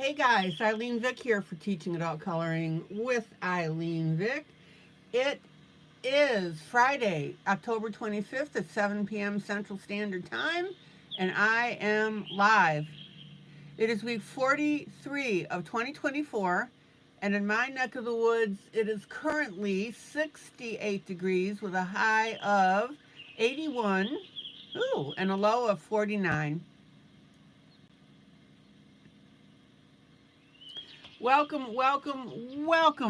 Hey guys, ILene Vick here for Teaching Adult Coloring with ILene Vick. It is Friday, October 25th at 7 p.m. Central Standard Time, and I am live. It is week 43 of 2024, and in my neck of the woods, it is currently 68 degrees with a high of 81, and a low of 49. Welcome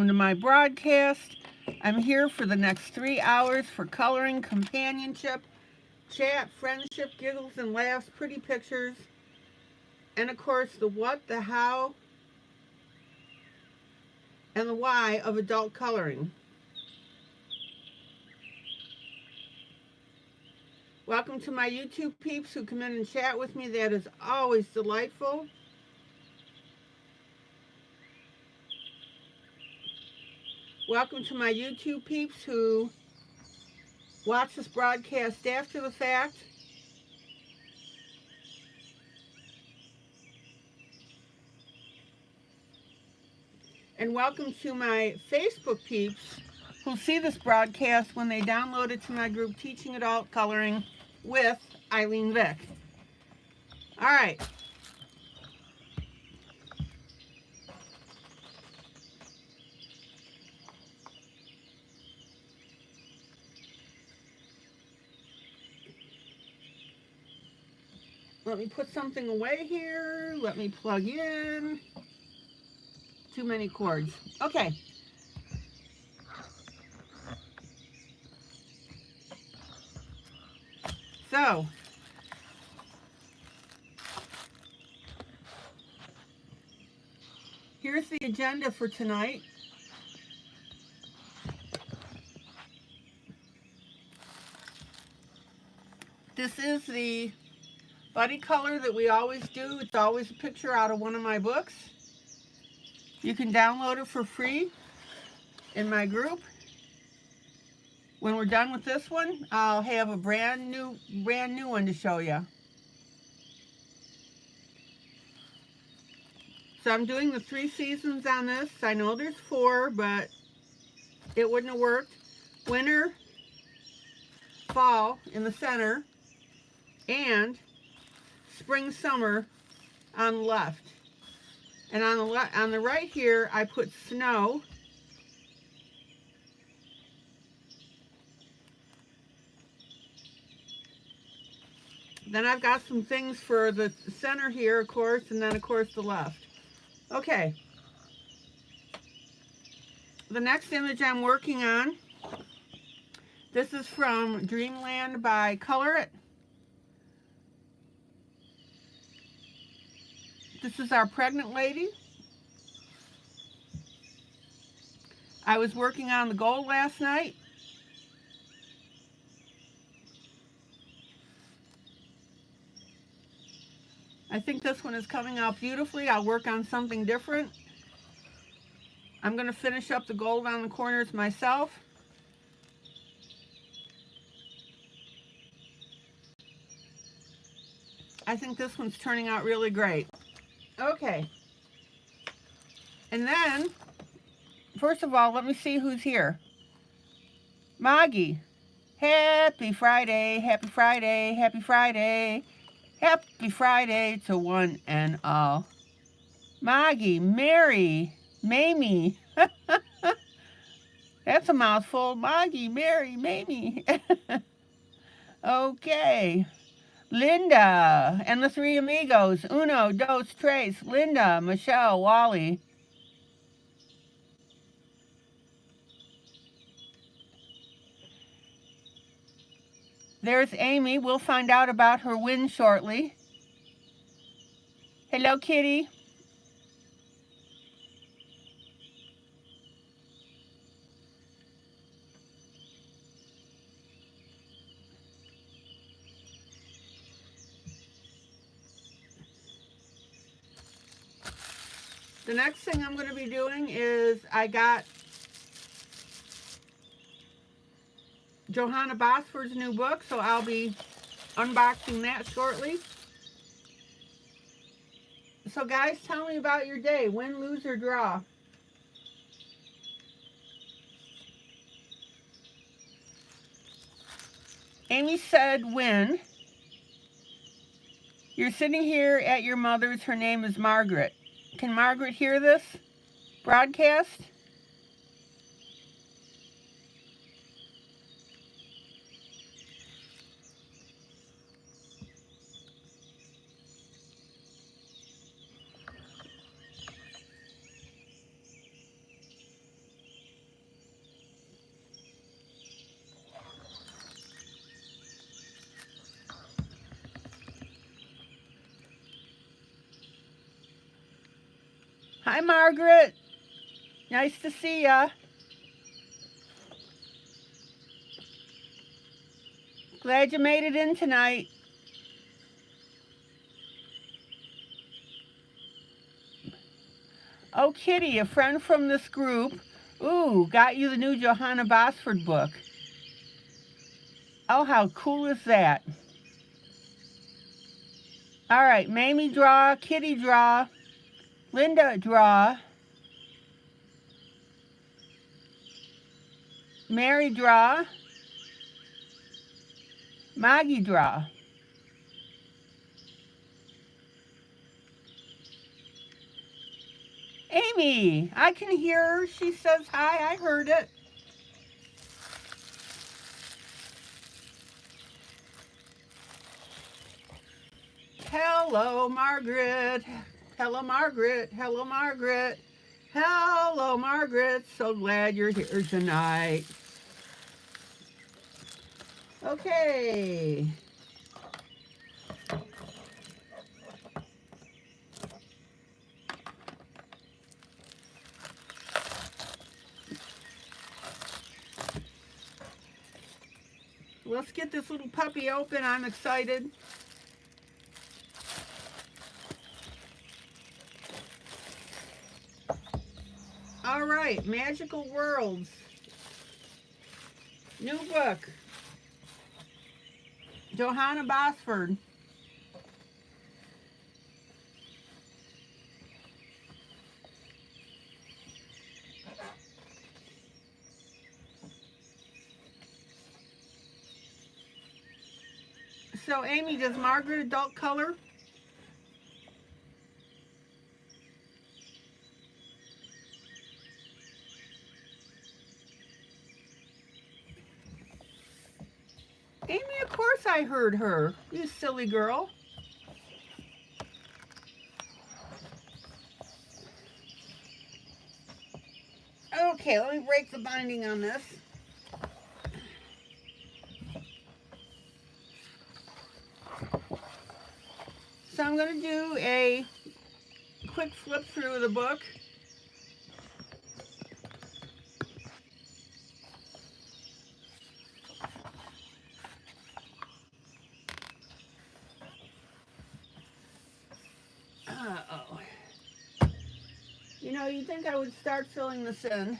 to my broadcast. I'm here for the next 3 hours for coloring, companionship, chat, friendship, giggles and laughs, pretty pictures, and of course the what, the how, and the why of adult coloring. Welcome to my YouTube peeps who come in and chat with me. That is always delightful. Welcome to my YouTube peeps who watch this broadcast after the fact. And welcome to my Facebook peeps who see this broadcast when they download it to my group Teaching Adult Coloring with ILene Vick. All right. Let me put something away here. Let me plug in. Too many cords. Okay. So, here's the agenda for tonight. This is the buddy color that we always do. It's always a picture out of one of my books. You can download it for free in my group. When we're done with this one, I'll have a brand new one to show you. So I'm doing the 3 seasons on this. I know there's 4, but it wouldn't have worked. Winter, fall in the center, and spring, summer on the left. And on the right here, I put snow. Then I've got some things for the center here, of course, and then, of course, the left. Okay. The next image I'm working on, this is from Dreamland by Color It. This is our pregnant lady. I was working on the gold last night. I think this one is coming out beautifully. I'll work on something different. I'm going to finish up the gold on the corners myself. I think this one's turning out really great. Okay. And then, first of all, let me see who's here. Maggie. Happy Friday, happy Friday, happy Friday. Happy Friday to one and all. Maggie, Mary, Mamie. That's a mouthful. Maggie, Mary, Mamie. Okay. Linda and the 3 amigos. Uno, dos, tres. Linda, Michelle, Wally. There's Amy. We'll find out about her win shortly. Hello, Kitty. The next thing I'm going to be doing is I got Johanna Bosford's new book, so I'll be unboxing that shortly. So guys, tell me about your day. Win, lose, or draw. Amy said win. You're sitting here at your mother's. Her name is Margaret. Can Margaret hear this broadcast? Hi, Margaret. Nice to see ya. Glad you made it in tonight. Oh, Kitty, a friend from this group. Ooh, got you the new Johanna Bosford book. Oh, how cool is that? All right, Mamie draw, Kitty draw, Linda draw, Mary draw, Maggie draw. Amy, I can hear her. She says hi. I heard it. Hello, Margaret. Hello, Margaret. Hello, Margaret. Hello, Margaret. So glad you're here tonight. Okay. Let's get this little puppy open. I'm excited. All right, Magical Worlds. New book. Johanna Bosford. So, Amy, does Margaret adult color? Amy, of course I heard her. You silly girl. Okay, let me break the binding on this. So I'm going to do a quick flip through of the book. Uh-oh. You know, you'd think I would start filling this in.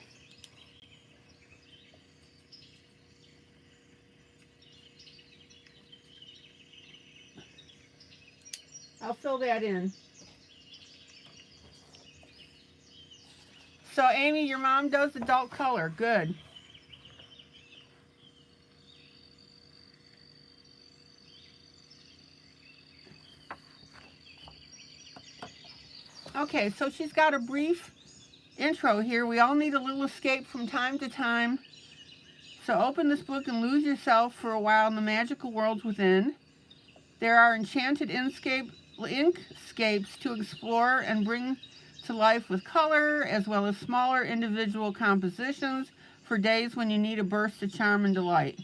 I'll fill that in. So, Amy, your mom does adult color. Good. Okay, so she's got a brief intro here. We all need a little escape from time to time. So open this book and lose yourself for a while in the magical worlds within. There are enchanted inkscapes to explore and bring to life with color, as well as smaller individual compositions for days when you need a burst of charm and delight.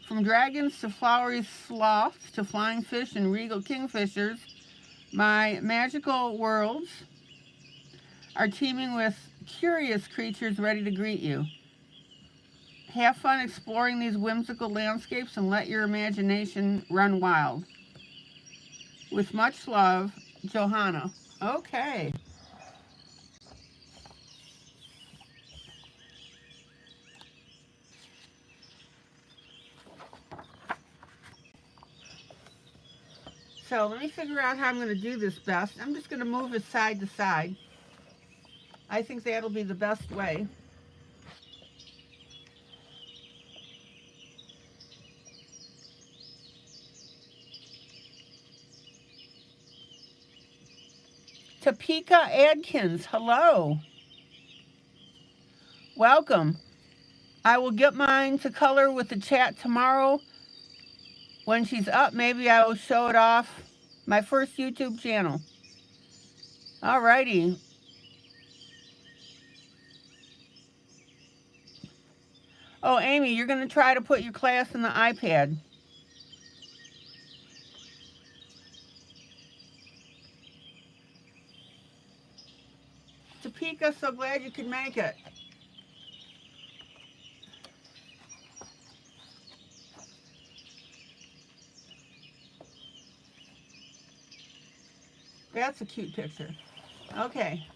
From dragons to flowery sloths to flying fish and regal kingfishers, my magical worlds are teeming with curious creatures ready to greet you. Have fun exploring these whimsical landscapes and let your imagination run wild. With much love, Johanna. Okay. So let me figure out how I'm going to do this best. I'm just going to move it side to side. I think that'll be the best way. Topeka Adkins, hello. Welcome. I will get mine to color with the chat tomorrow. When she's up, maybe I will show it off. My first YouTube channel. Alrighty. Oh, Amy, you're going to try to put your class in the iPad. Topeka, so glad you could make it. That's a cute picture. Okay.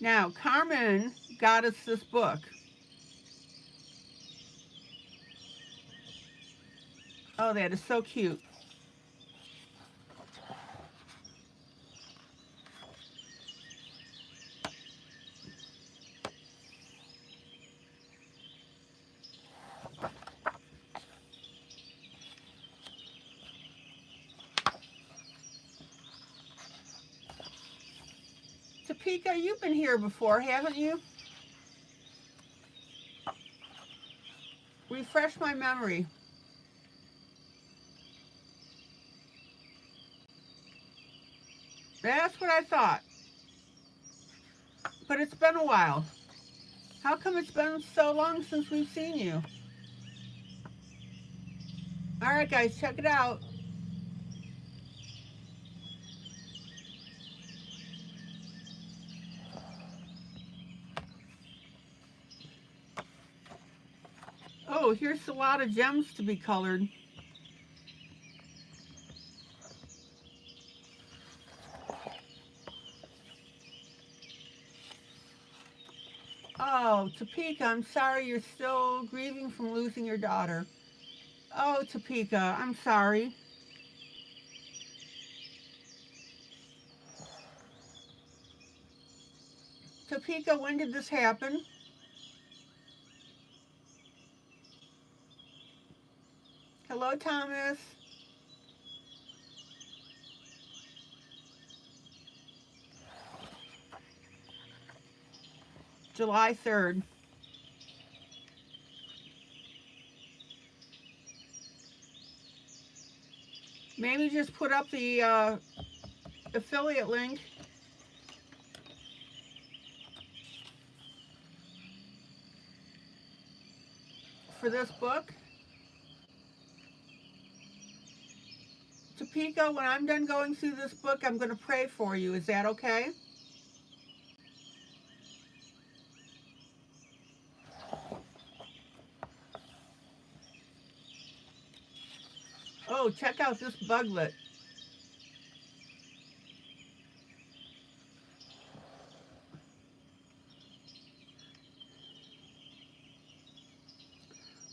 Now, Carmen got us this book. Oh, that is so cute. Topeka, you've been here before, haven't you? Refresh my memory. That's what I thought. But it's been a while. How come it's been so long since we've seen you? All right, guys, check it out. Oh, here's a lot of gems to be colored. Oh, Topeka, I'm sorry you're still grieving from losing your daughter. Oh, Topeka, I'm sorry. Topeka, when did this happen? Hello, Thomas. July 3rd. Maybe just put up the affiliate link. For this book. Topeka, when I'm done going through this book, I'm going to pray for you. Is that okay? Oh, check out this buglet.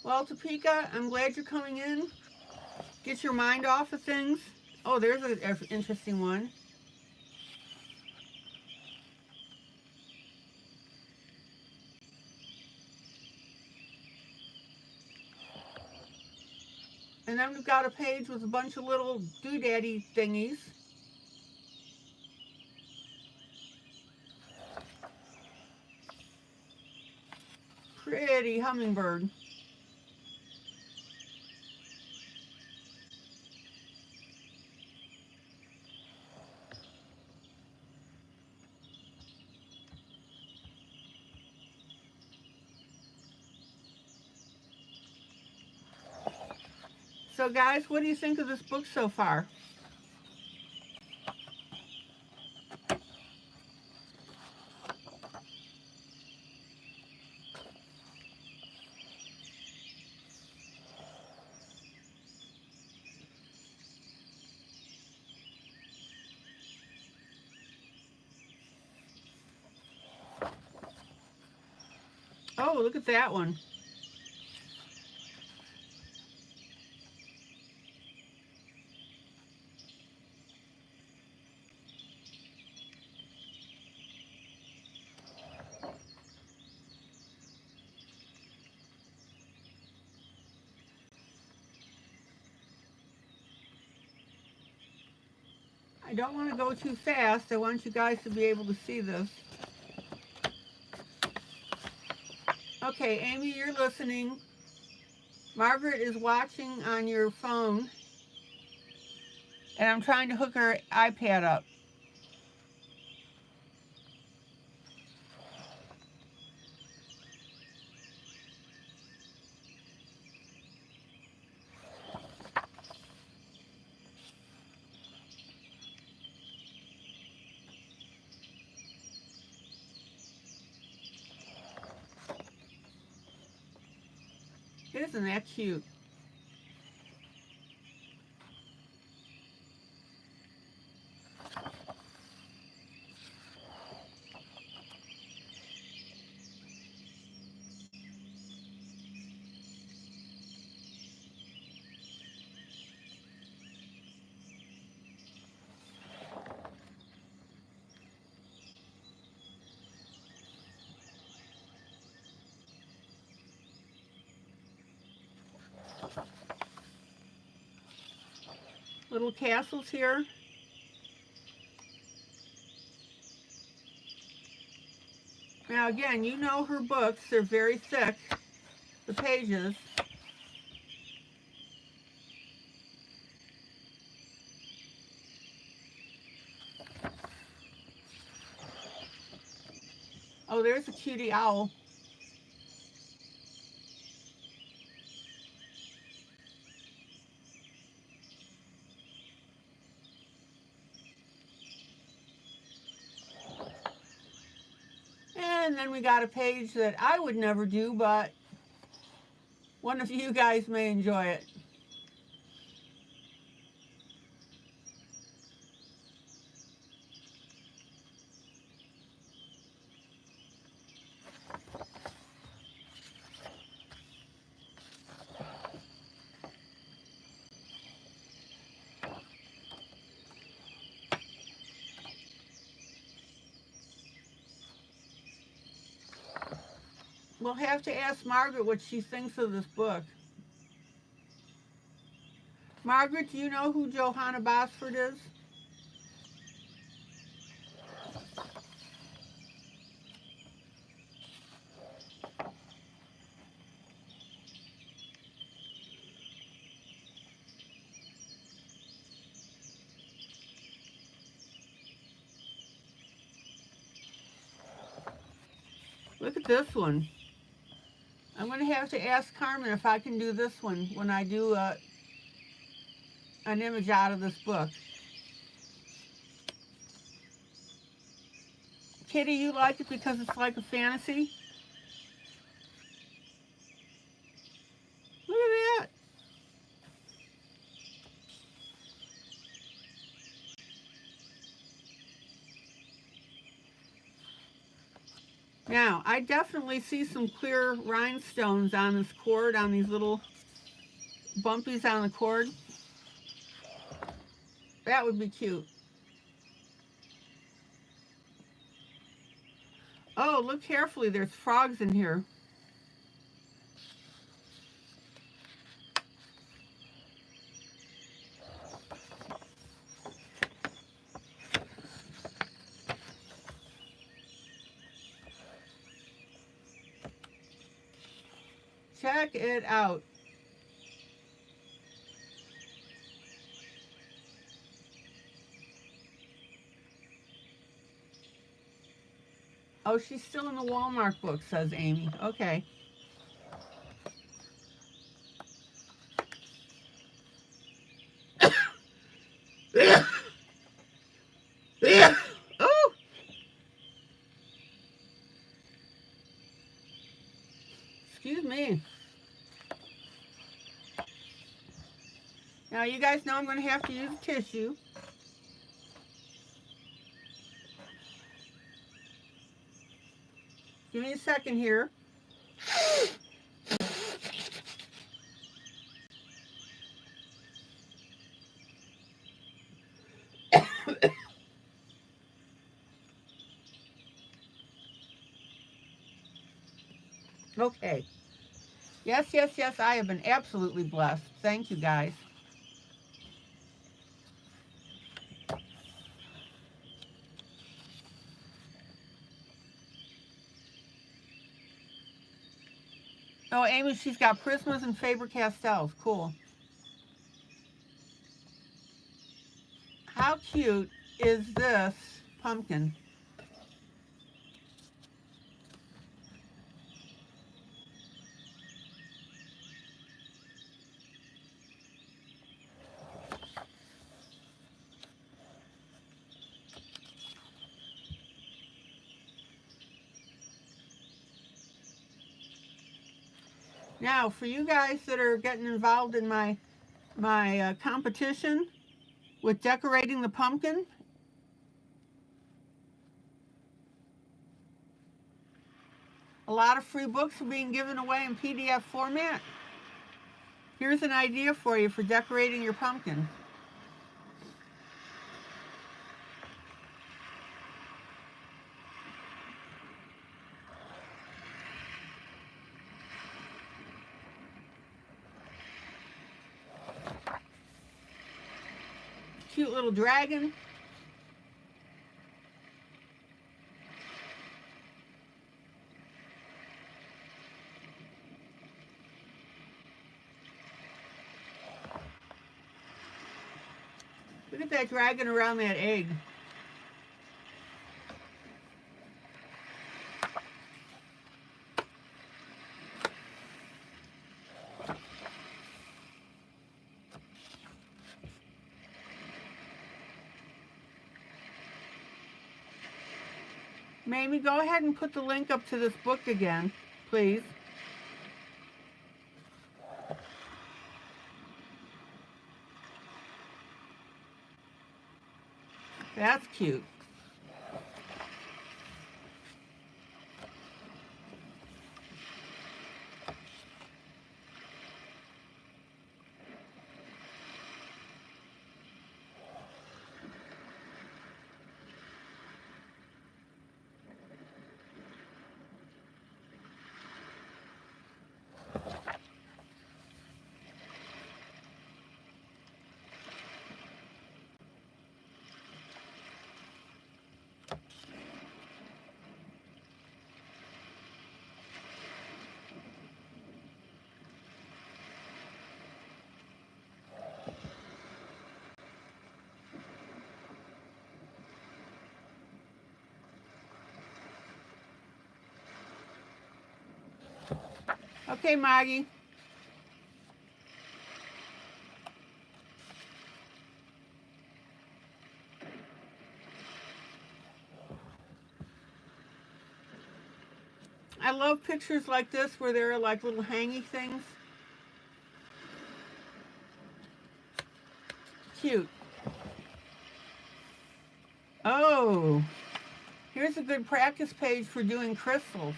Well, Topeka, I'm glad you're coming in. Get your mind off of things. Oh, there's an interesting one. And then we've got a page with a bunch of little doodaddy thingies. Pretty hummingbird. So guys, what do you think of this book so far? Oh, look at that one. I don't want to go too fast. I want you guys to be able to see this. Okay, Amy, you're listening. Margaret is watching on your phone. And I'm trying to hook her iPad up. Isn't that cute? Little castles here. Now again, you know her books, they're very thick, the pages. Oh, there's a cutie owl. And then we got a page that I would never do, but one of you guys may enjoy it. We'll have to ask Margaret what she thinks of this book. Margaret, do you know who Johanna Bosford is? Look at this one. I'm going to have to ask Carmen if I can do this one when I do an image out of this book. Kitty, you like it because it's like a fantasy? Look at that. Now, I definitely see some clear rhinestones on this cord, on these little bumpies on the cord. That would be cute. Oh, look carefully. There's frogs in here. Check it out. Oh, she's still in the Walmart book, says Amy. Okay. Oh! Excuse me. Now, you guys know I'm going to have to use tissue. Give me a second here. Okay. Yes, yes, yes. I have been absolutely blessed. Thank you, guys. Oh, Amy, she's got Prismas and Faber-Castells. Cool. How cute is this pumpkin? Now, for you guys that are getting involved in my competition with decorating the pumpkin, a lot of free books are being given away in PDF format. Here's an idea for you for decorating your pumpkin. Cute little dragon. Look at that dragon around that egg. Mamie, go ahead and put the link up to this book again, please. That's cute. Okay, Maggie. I love pictures like this where there are like little hangy things. Cute. Oh, here's a good practice page for doing crystals.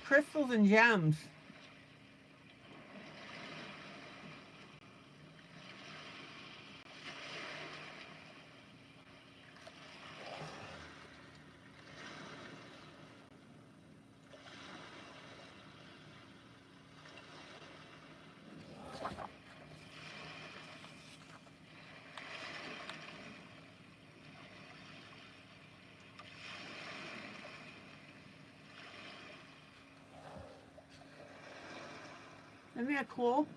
Crystals and gems. Isn't that cool?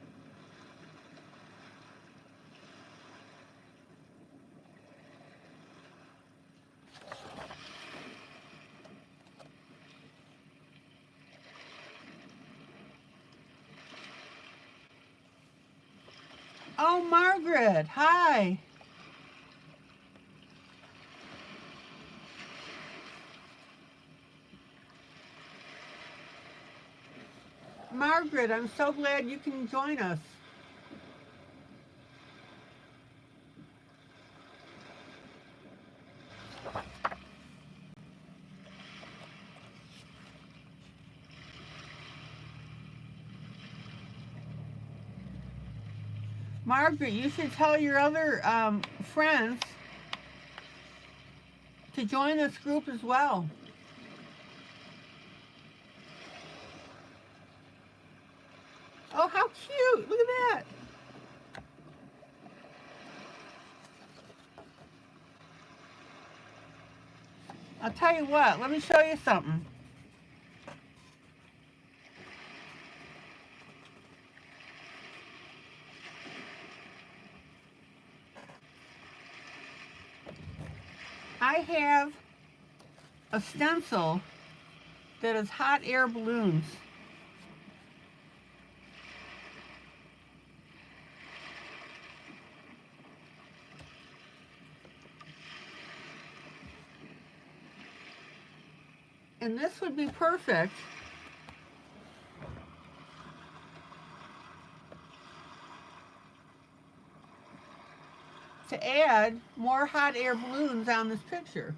Oh, Margaret, hi. Margaret, I'm so glad you can join us. Margaret, you should tell your other friends to join this group as well. Oh, how cute! Look at that. I'll tell you what, let me show you something. I have a stencil that is hot air balloons. And this would be perfect to add more hot air balloons on this picture.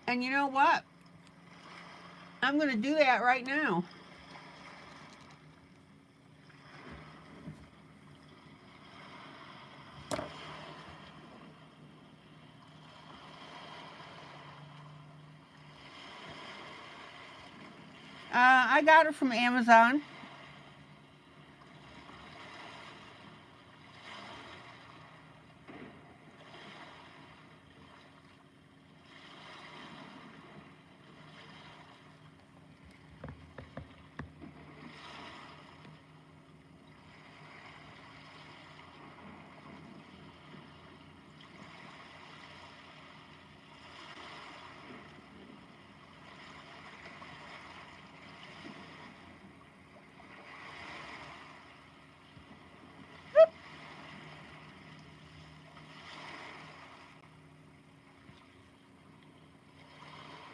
And you know what? I'm going to do that right now. I got it from Amazon.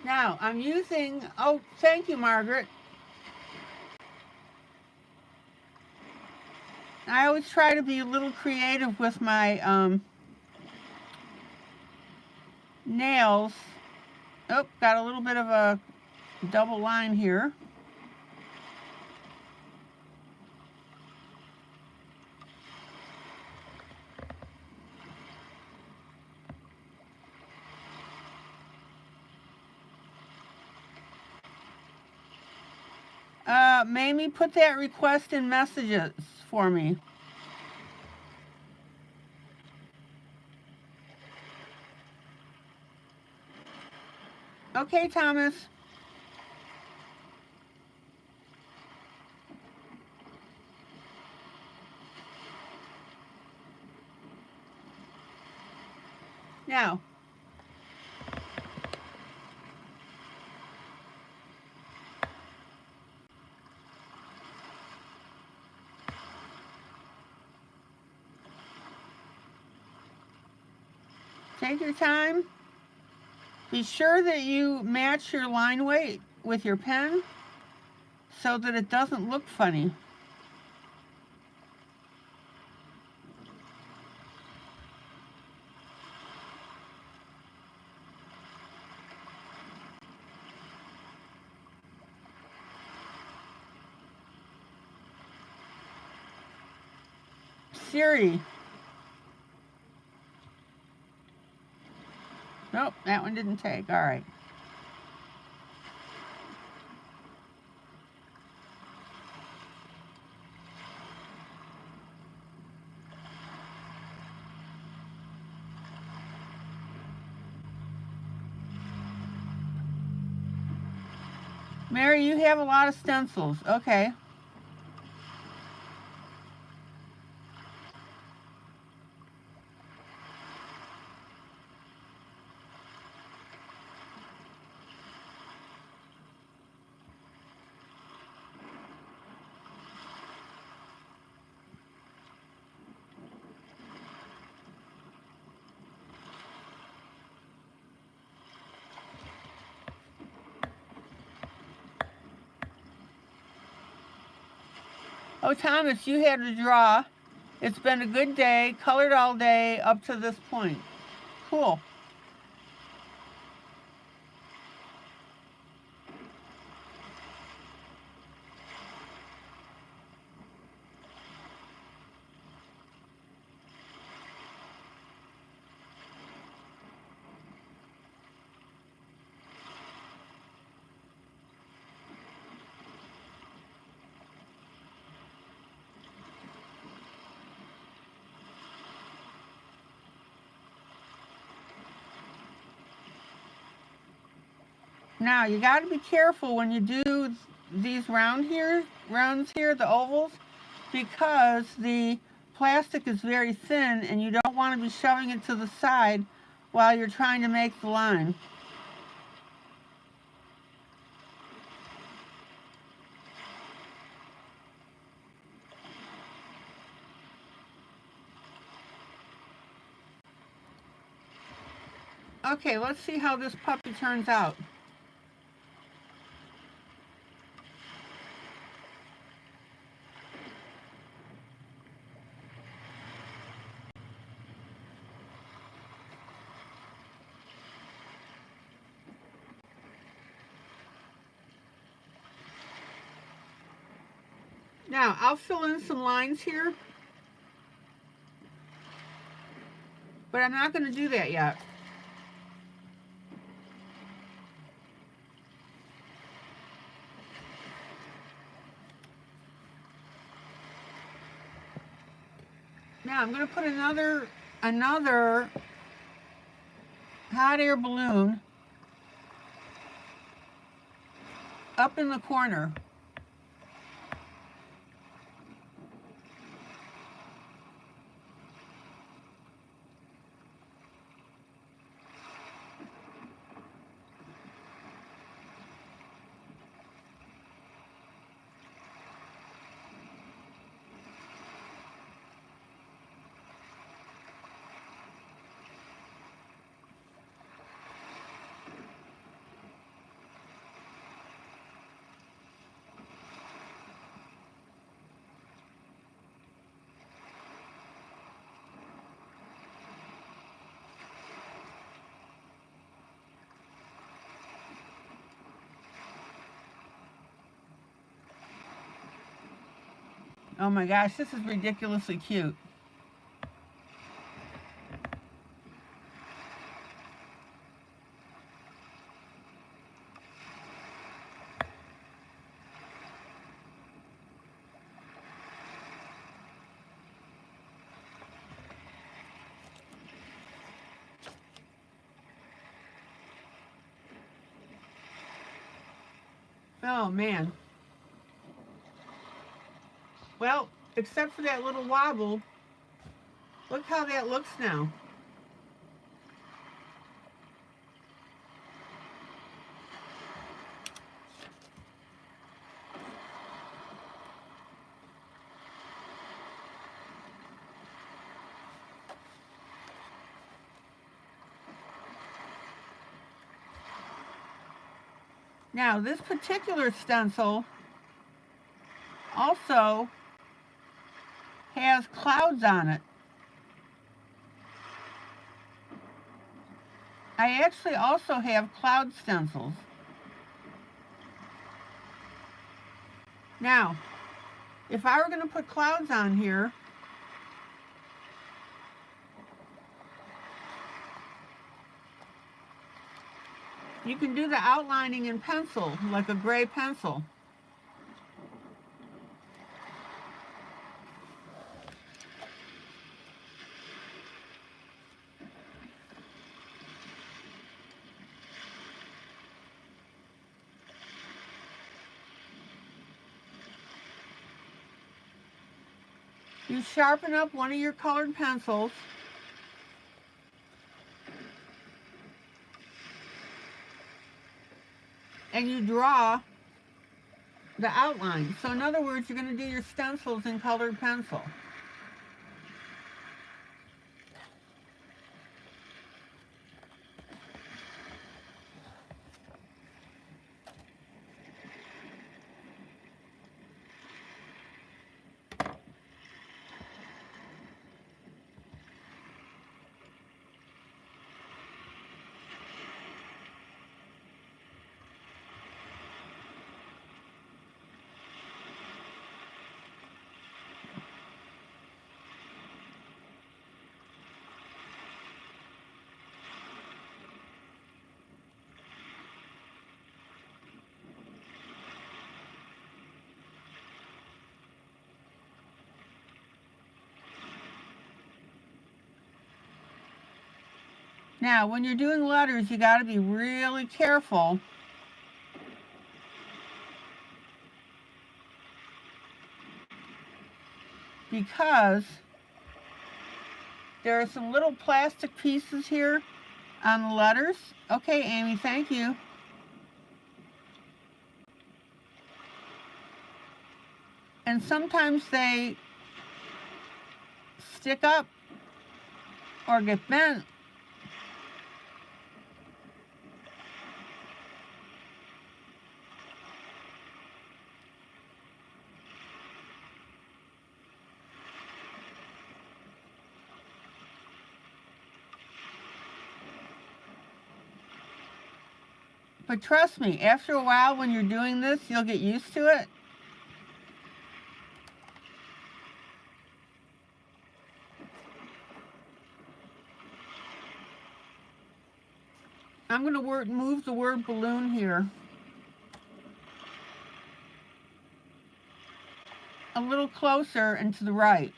Now, I'm using, oh, thank you, Margaret. I always try to be a little creative with my nails. Oh, got a little bit of a double line here. Mamie, put that request in messages for me. Okay, Thomas. Now, take your time. Be sure that you match your line weight with your pen so that it doesn't look funny. Siri. Nope, that one didn't take. All right. Mary, you have a lot of stencils. Okay. Oh, Thomas, you had to draw. It's been a good day, colored all day up to this point. Cool. Now you got to be careful when you do these rounds here, the ovals, because the plastic is very thin and you don't want to be shoving it to the side while you're trying to make the line. Okay, let's see how this puppy turns out. Now, I'll fill in some lines here, but I'm not going to do that yet. Now I'm going to put another hot air balloon up in the corner. Oh my gosh, this is ridiculously cute. Oh man. Well, except for that little wobble, look how that looks now. Now, this particular stencil also has clouds on it. I actually also have cloud stencils. Now, if I were going to put clouds on here, you can do the outlining in pencil, like a gray pencil. You sharpen up one of your colored pencils, and you draw the outline. So in other words, you're going to do your stencils in colored pencil. Now, when you're doing letters, you got to be really careful because there are some little plastic pieces here on the letters. Okay, Amy, thank you. And sometimes they stick up or get bent. But trust me, after a while when you're doing this, you'll get used to it. I'm going to move the word balloon here a little closer and to the right.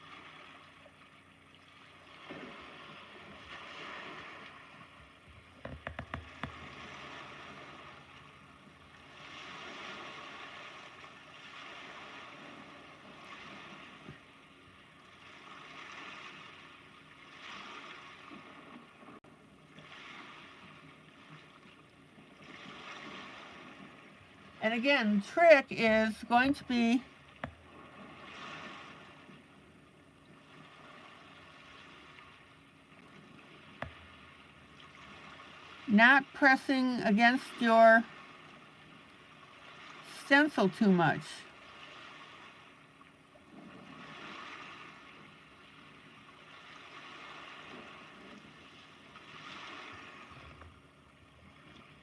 And again, the trick is going to be not pressing against your stencil too much.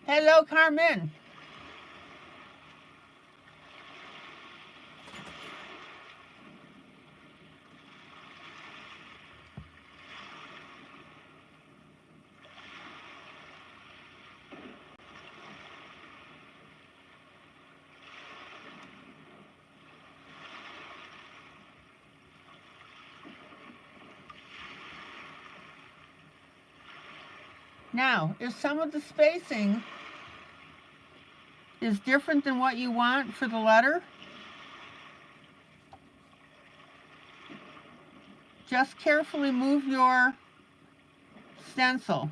Hello, Carmen. Now, if some of the spacing is different than what you want for the letter, just carefully move your stencil.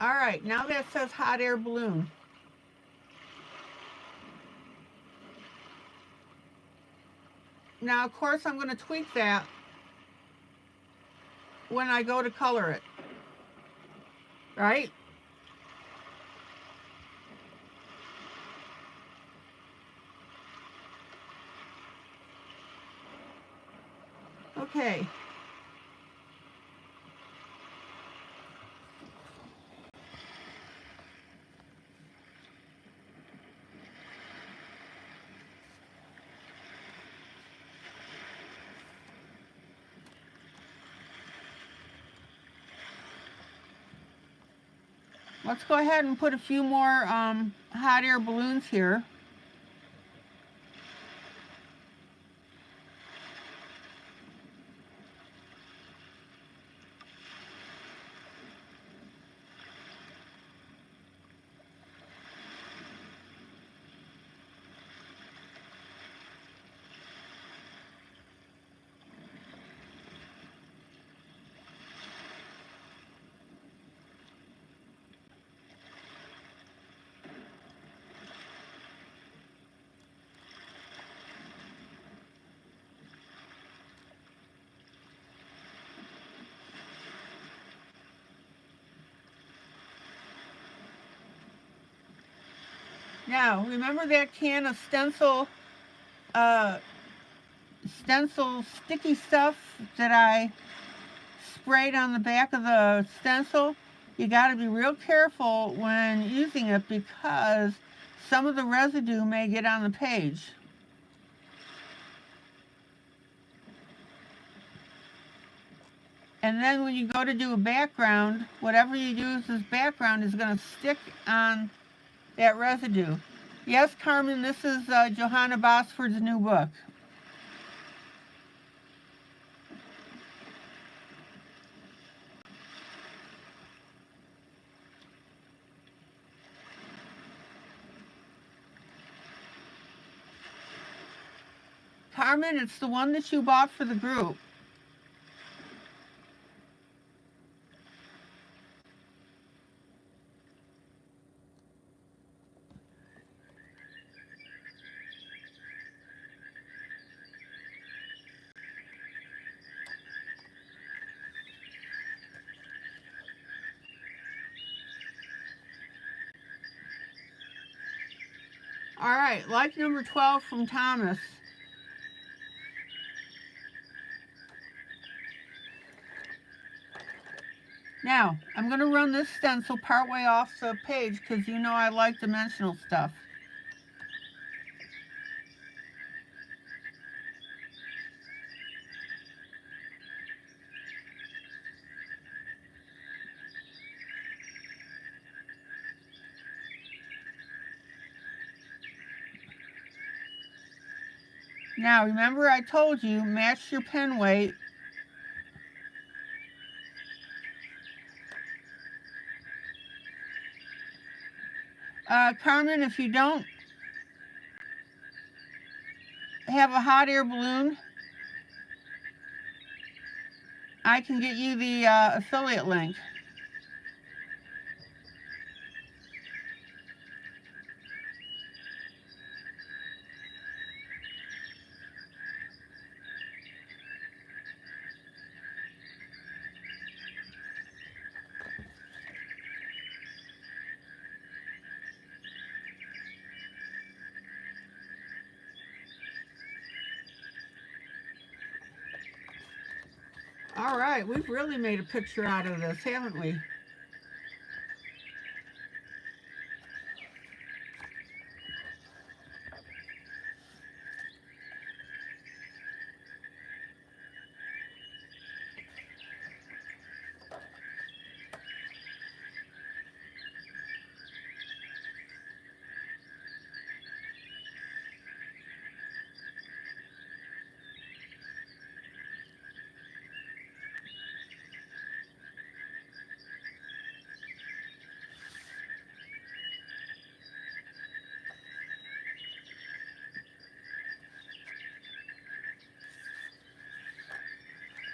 All right, now that says hot air balloon. Now, of course, I'm going to tweak that when I go to color it, right? Okay. Let's go ahead and put a few more hot air balloons here. Now, remember that can of stencil sticky stuff that I sprayed on the back of the stencil? You got to be real careful when using it because some of the residue may get on the page. And then when you go to do a background, whatever you use as background is going to stick on that residue. Yes, Carmen, this is Johanna Bosford's new book. Carmen, it's the one that you bought for the group. All right, like number 12 from Thomas. Now, I'm going to run this stencil partway off the page because you know I like dimensional stuff. Now, remember I told you, match your pen weight. Carmen, if you don't have a hot air balloon, I can get you the affiliate link. All right, we've really made a picture out of this, haven't we?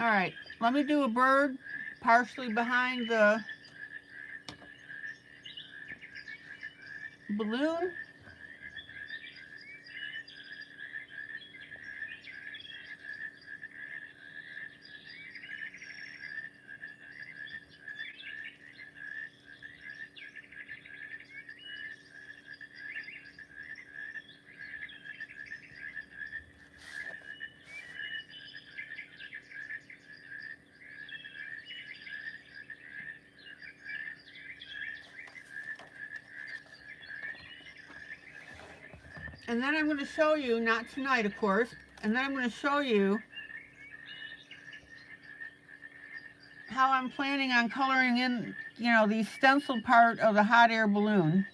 All right, let me do a bird partially behind the balloon. And then I'm going to show you, not tonight of course, and then I'm going to show you how I'm planning on coloring in, you know, the stencil part of the hot air balloon.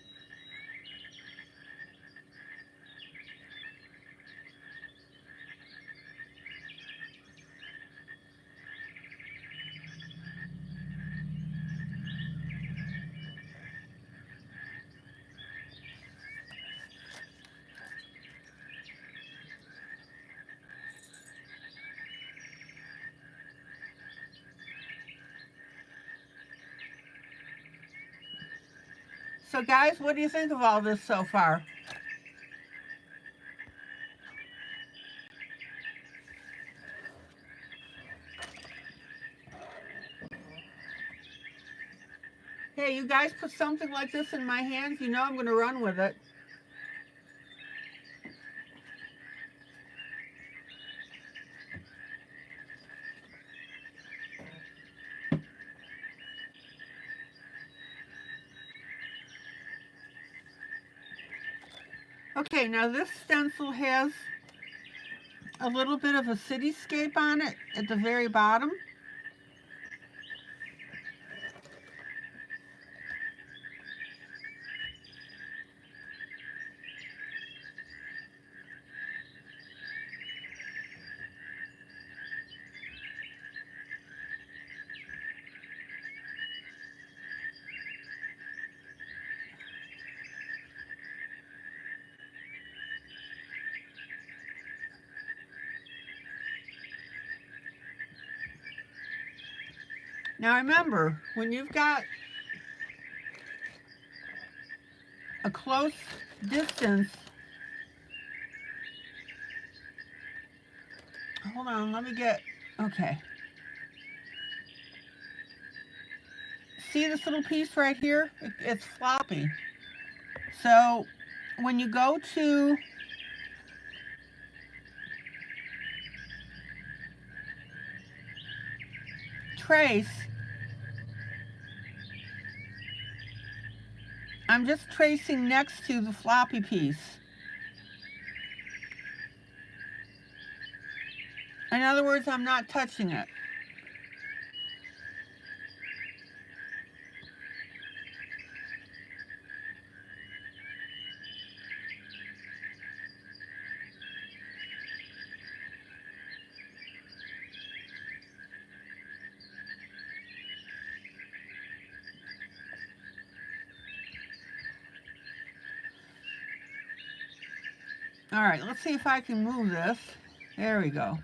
So guys, what do you think of all this so far? Hey, you guys put something like this in my hands, you know I'm going to run with it. Okay, now this stencil has a little bit of a cityscape on it at the very bottom. Now remember, when you've got a close distance, hold on, let me get, okay. See this little piece right here? It's floppy. So when you go to trace, I'm just tracing next to the floppy piece. In other words, I'm not touching it. All right, let's see if I can move this. There we go.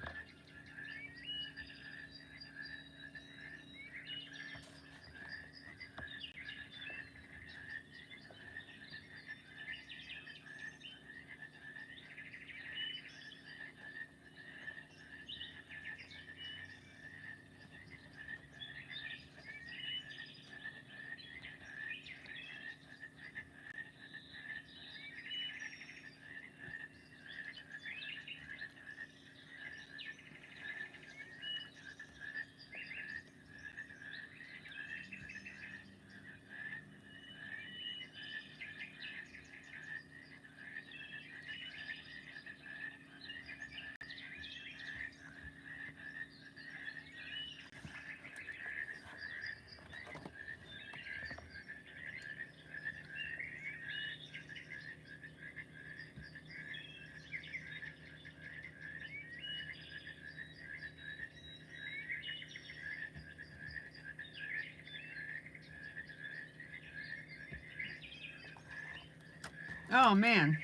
Oh man.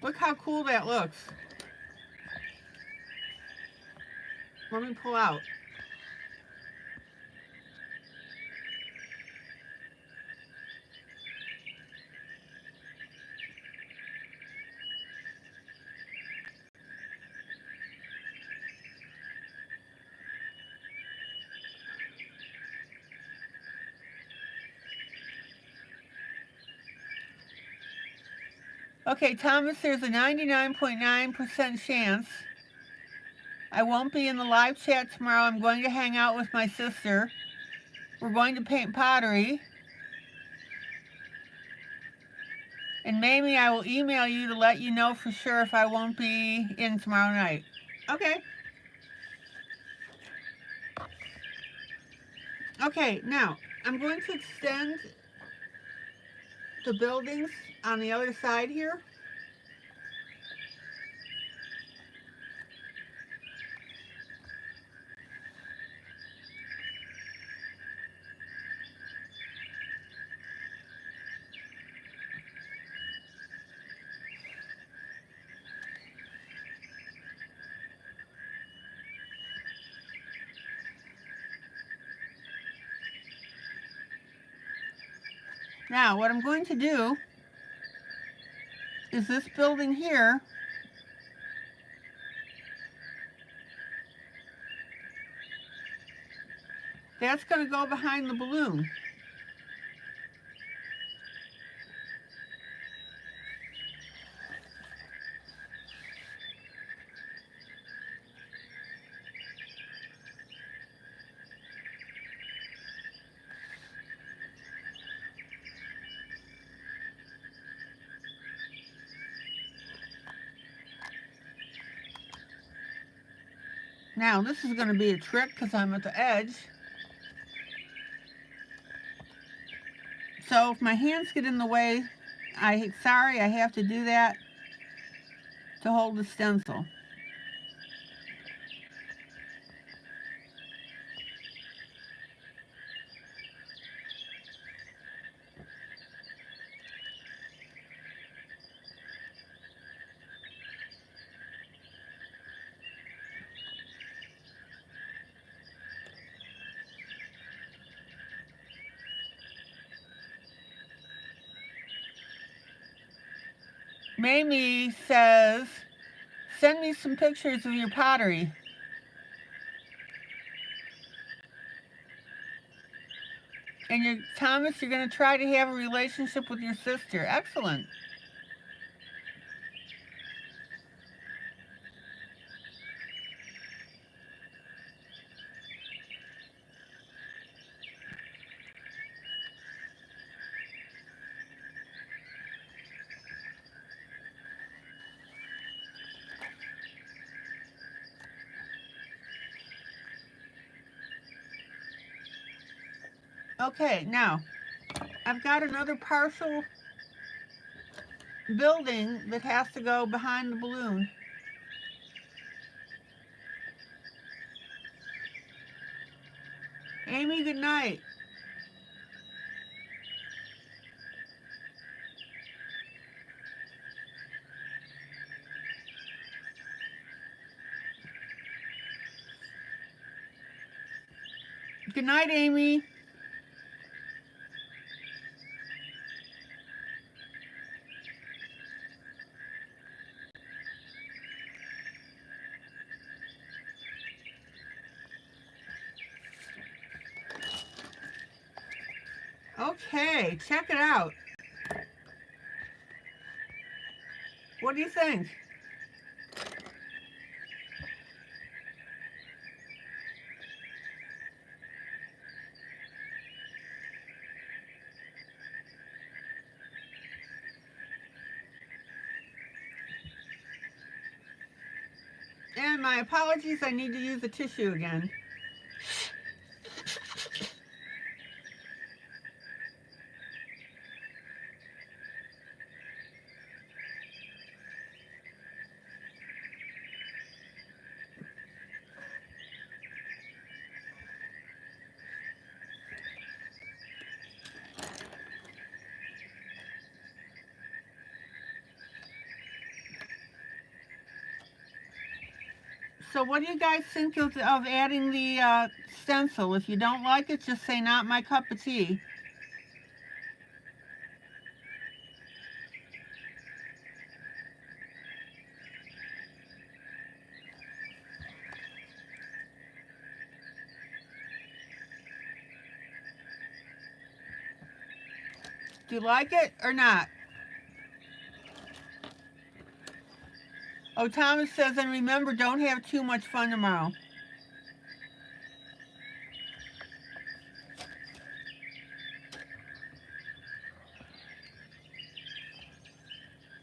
Look how cool that looks. Let me pull out. Okay, Thomas, there's a 99.9% chance I won't be in the live chat tomorrow. I'm going to hang out with my sister. We're going to paint pottery. And maybe I will email you to let you know for sure if I won't be in tomorrow night. Okay. Okay, now I'm going to extend the buildings on the other side here. Now, what I'm going to do is this building here, that's going to go behind the balloon. Now, this is going to be a trick because I'm at the edge. So if my hands get in the way, sorry, I have to do that to hold the stencil. Mamie says, send me some pictures of your pottery. And Thomas, you're going to try to have a relationship with your sister. Excellent. Okay, now, I've got another partial building that has to go behind the balloon. Amy, good night. Good night, Amy. Okay, check it out. What do you think? And my apologies, I need to use the tissue again. So what do you guys think of adding the stencil? If you don't like it, just say not my cup of tea. Do you like it or not? Oh, Thomas says, and remember, don't have too much fun tomorrow.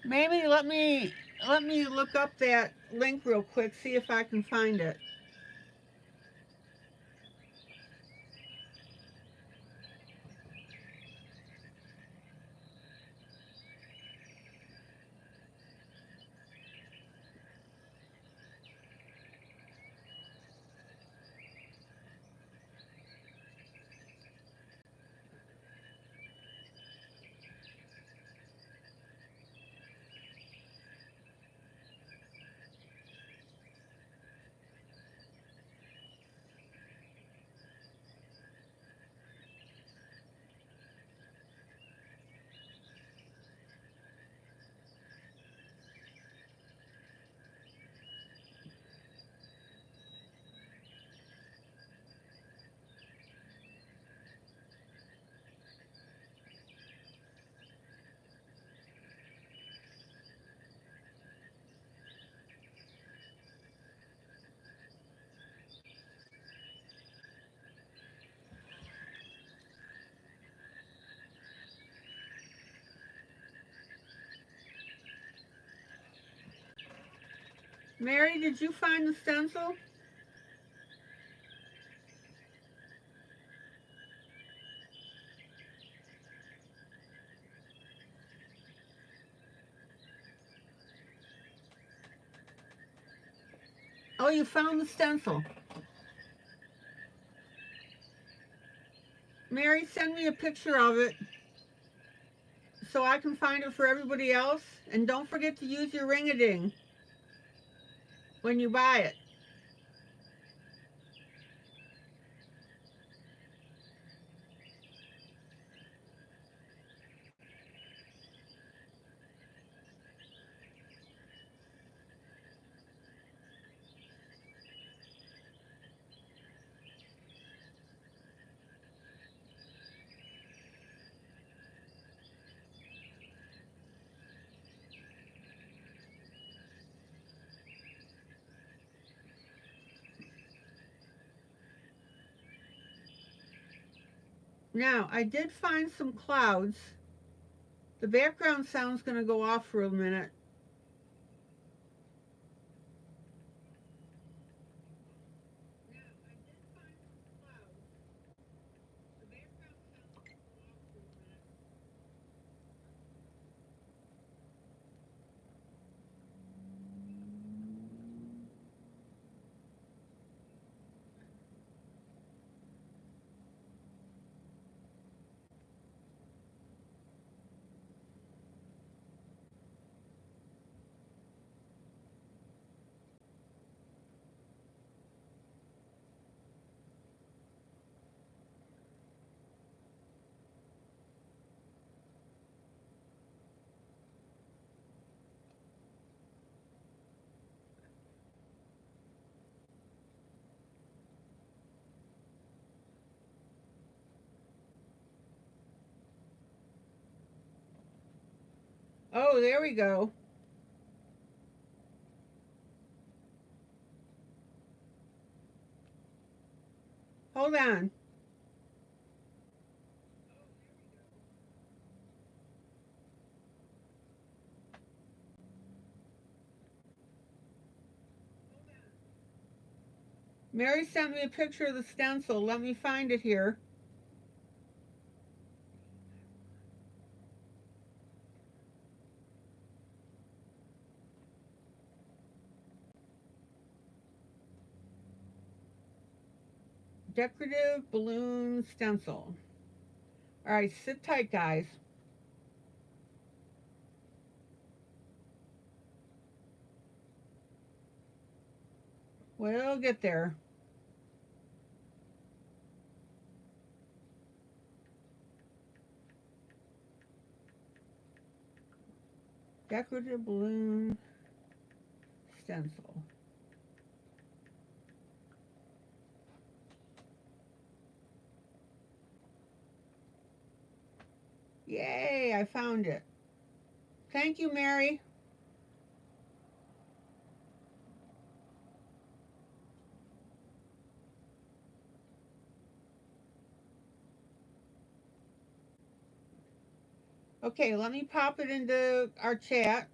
Maybe let me look up that link real quick, see if I can find it. Mary, did you find the stencil? Oh, you found the stencil. Mary, send me a picture of it so I can find it for everybody else. And don't forget to use your ring-a-ding when you buy it. Now, I did find some clouds. The background sound's going to go off for a minute. Oh, there we go. Hold on. Mary sent me a picture of the stencil. Let me find it here. Decorative balloon stencil. All right, sit tight, guys. We'll get there. Decorative balloon stencil. Yay, I found it. Thank you, Mary. Okay, let me pop it into our chat.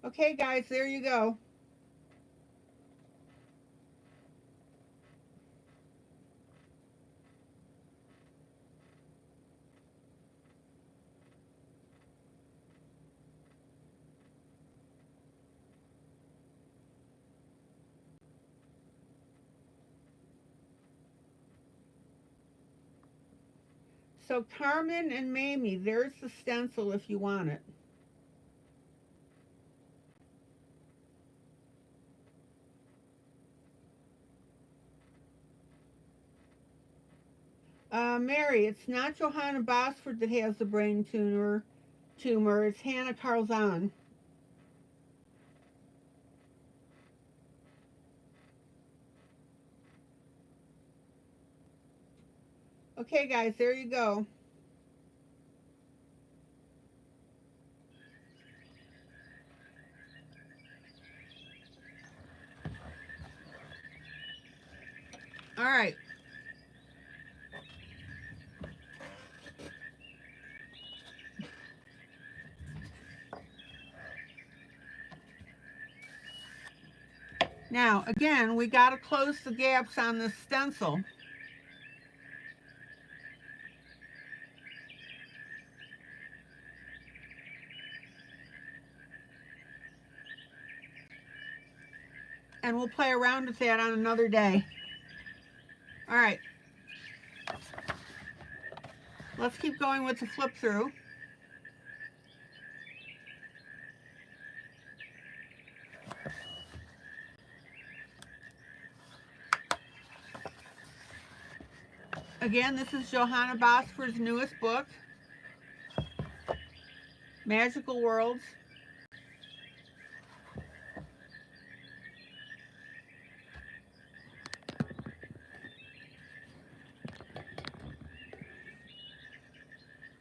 Okay, guys, there you go. So Carmen and Mamie, there's the stencil if you want it. Mary, it's not Johanna Bosford that has the brain tumor. It's Hannah Carlzon. Okay, guys, there you go. All right. Now, again, we got to close the gaps on this stencil. And we'll play around with that on another day. All right. Let's keep going with the flip through. Again, this is Johanna Bosford's newest book. Magical Worlds.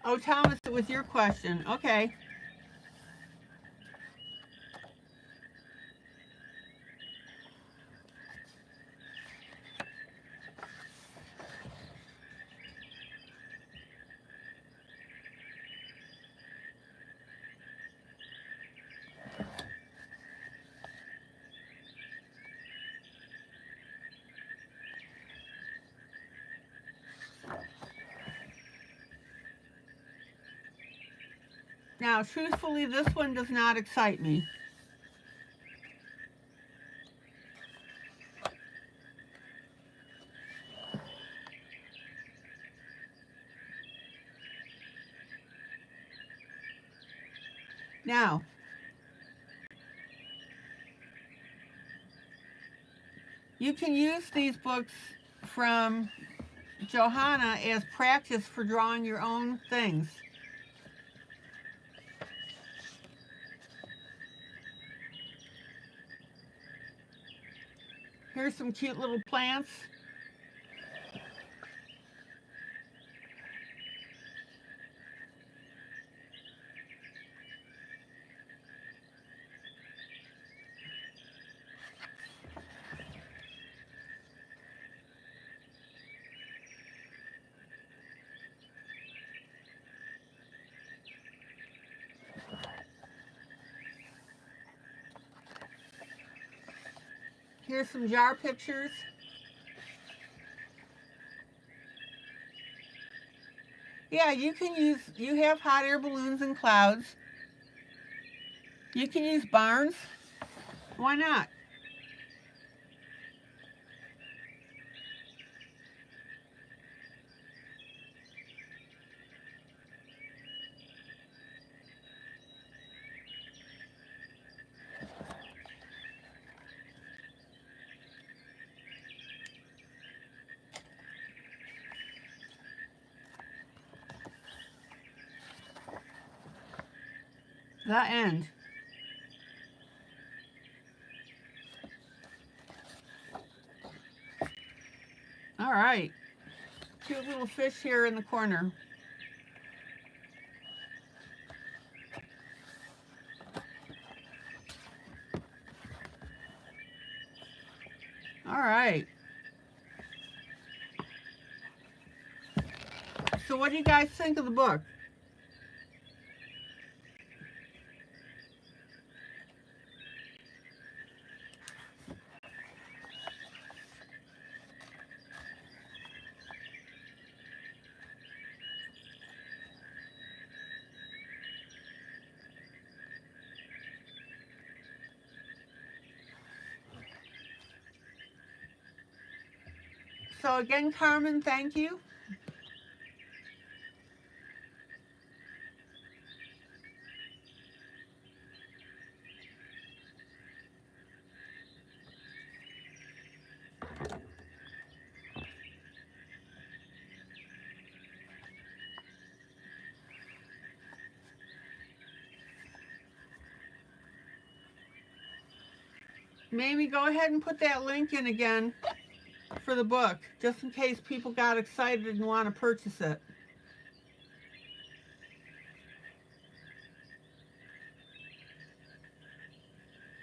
Oh, Thomas, it was your question. Okay. Now, truthfully, this one does not excite me. Now, you can use these books from Johanna as practice for drawing your own things. Here's some cute little plants. Here's some jar pictures. Yeah, you can use, you have hot air balloons and clouds. You can use barns. Why not? The end. All right. Cute little fish here in the corner. All right. So what do you guys think of the book? So again, Carmen, thank you. Maybe go ahead and put that link in again for the book, just in case people got excited and want to purchase it.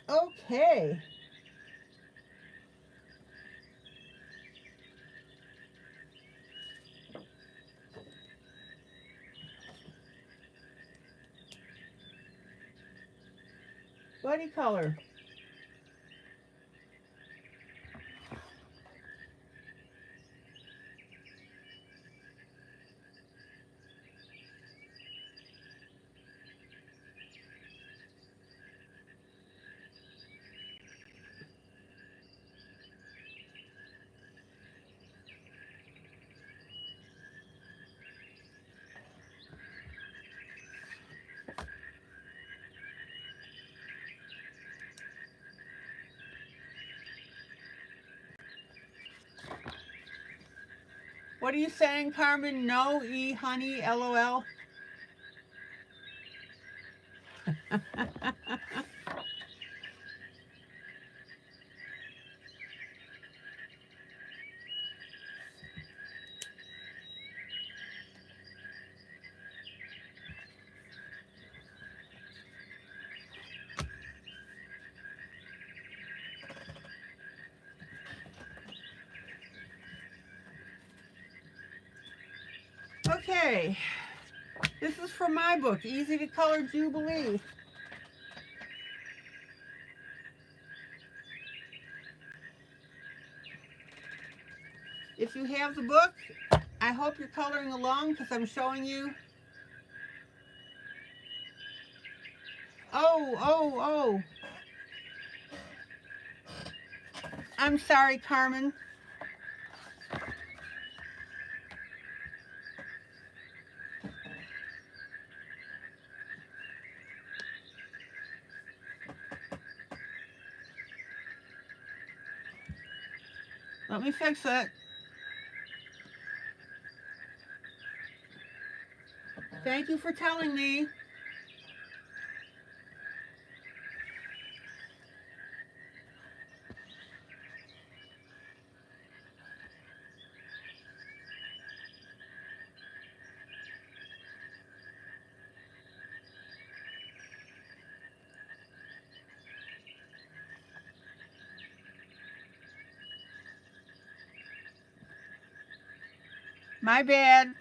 Okay. Buddy color. What are you saying, Carmen? No, honey, LOL. Okay, this is from my book, Easy to Color Jubilee. If you have the book, I hope you're coloring along because I'm showing you. Oh. I'm sorry, Carmen. Let me fix it. Thank you for telling me. My bad.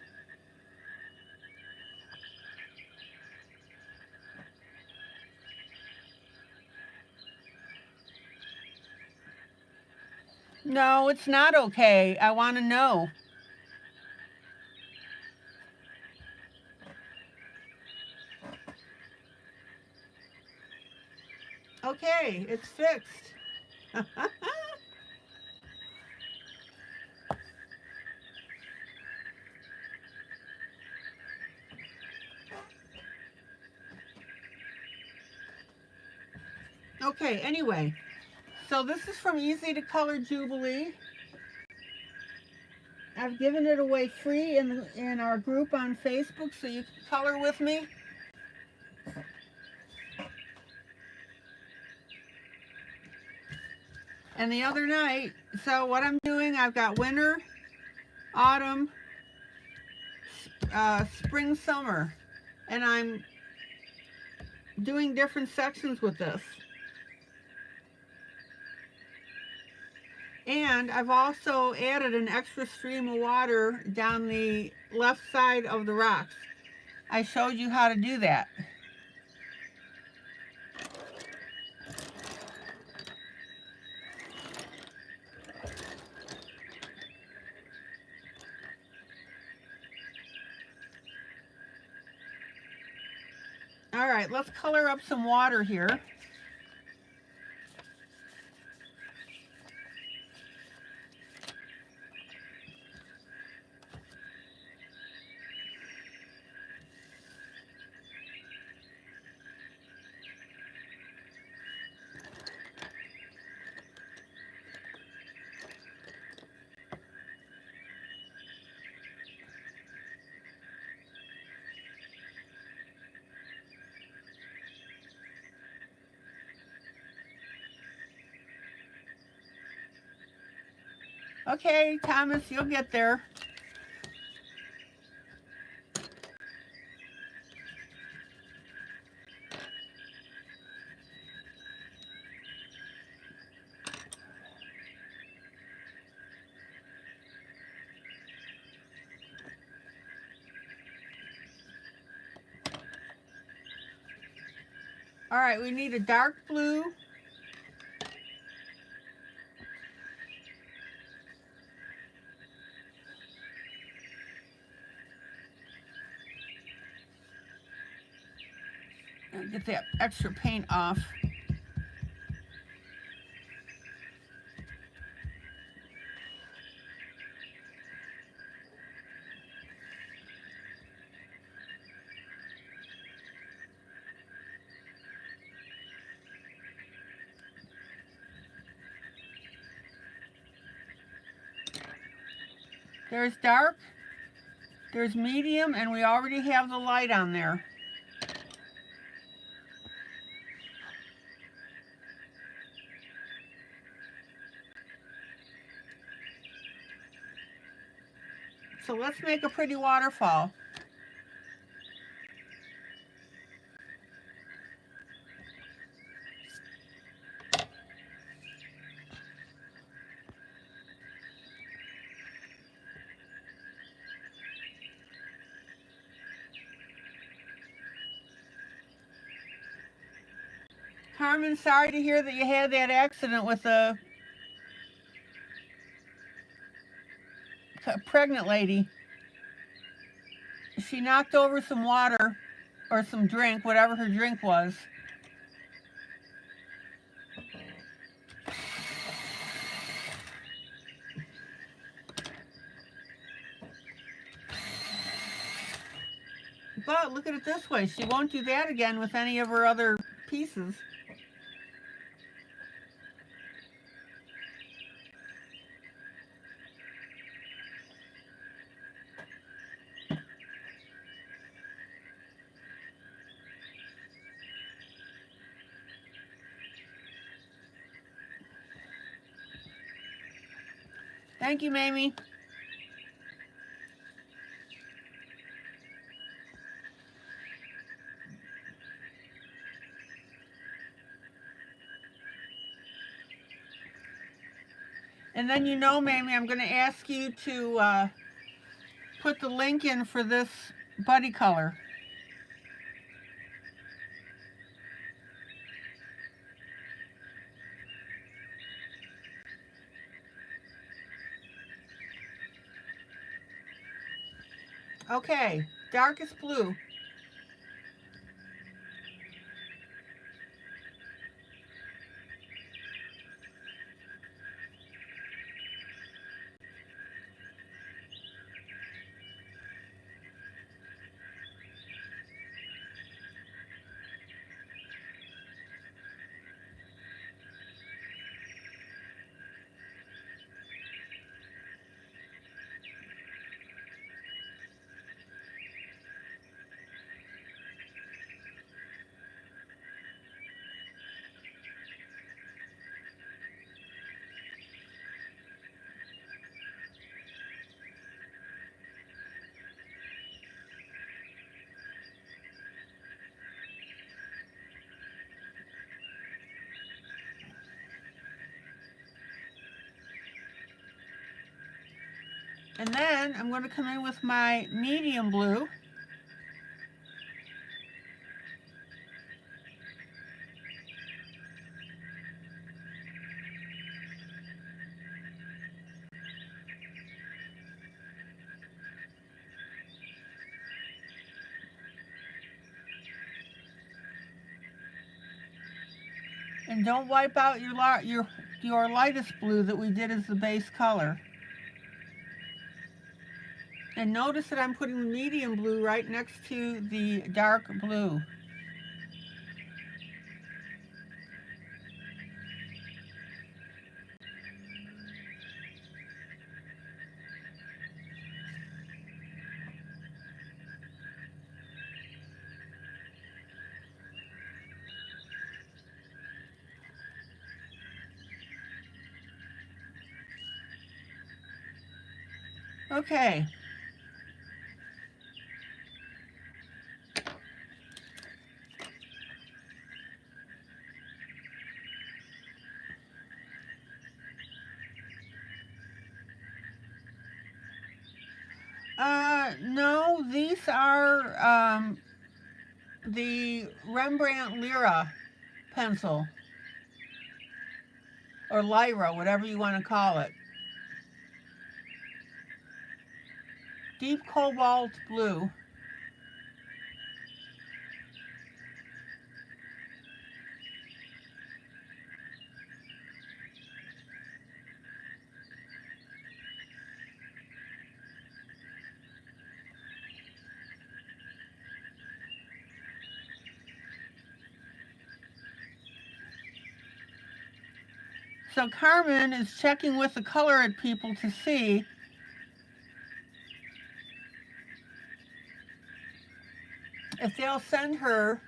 No, it's not okay. I want to know. Okay, it's fixed. Okay, anyway, so this is from Easy to Color Jubilee. I've given it away free in our group on Facebook, so you can color with me. And the other night, so what I'm doing, I've got winter, autumn, spring, summer, and I'm doing different sections with this. And I've also added an extra stream of water down the left side of the rocks. I showed you how to do that. All right, let's color up some water here. Okay, Thomas, you'll get there. All right, we need a dark blue. Get that extra paint off. There's dark, there's medium, and we already have the light on there. So let's make a pretty waterfall. Carmen, sorry to hear that you had that accident with a pregnant lady. She knocked over some water or some drink, whatever her drink was. But look at it this way. She won't do that again with any of her other pieces. Thank you, Mamie. And then you know, Mamie, I'm going to ask you to put the link in for this buddy color. Okay, darkest blue. And then I'm going to come in with my medium blue. And don't wipe out your lightest blue that we did as the base color. And notice that I'm putting the medium blue right next to the dark blue. Okay. No, these are the Rembrandt Lyra pencil. Or Lyra, whatever you want to call it. Deep cobalt blue. So Carmen is checking with the Color-It people to see if they'll send her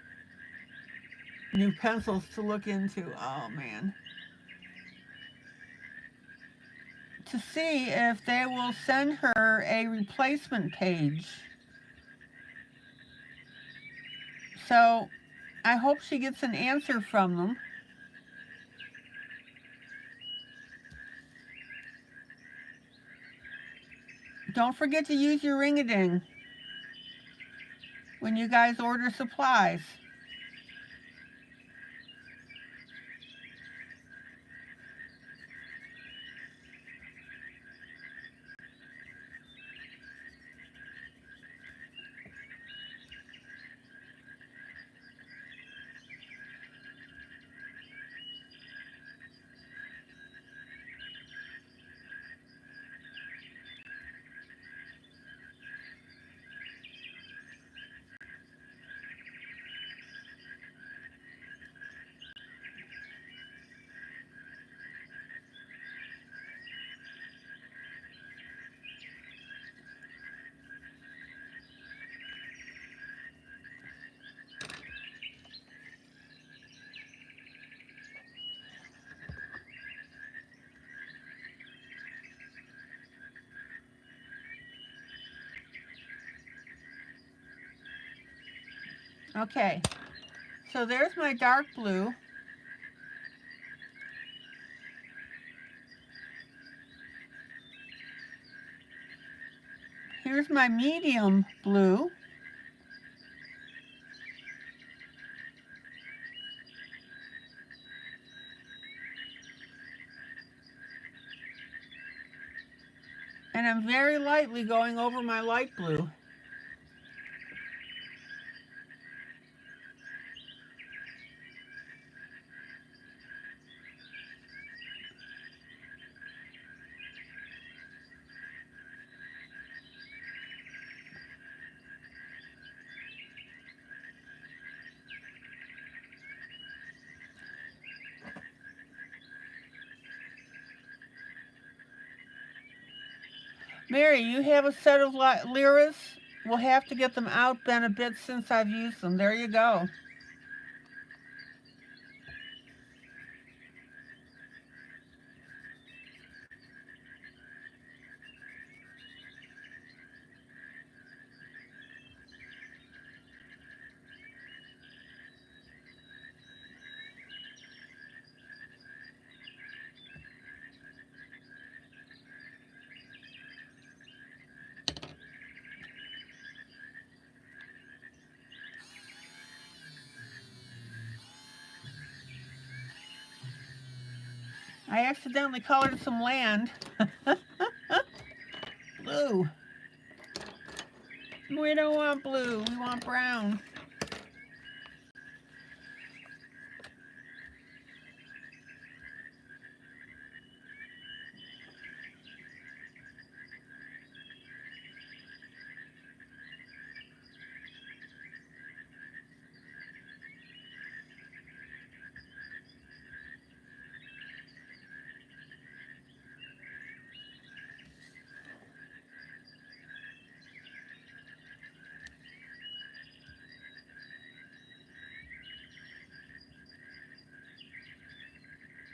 new pencils to look into. Oh, man. To see if they will send her a replacement page. So I hope she gets an answer from them. Don't forget to use your ring-a-ding when you guys order supplies. Okay, so there's my dark blue. Here's my medium blue. And I'm very lightly going over my light blue. Mary, you have a set of Lyras? We'll have to get them out, been a bit since I've used them. There you go. I accidentally colored some land. Blue. We don't want blue, we want brown.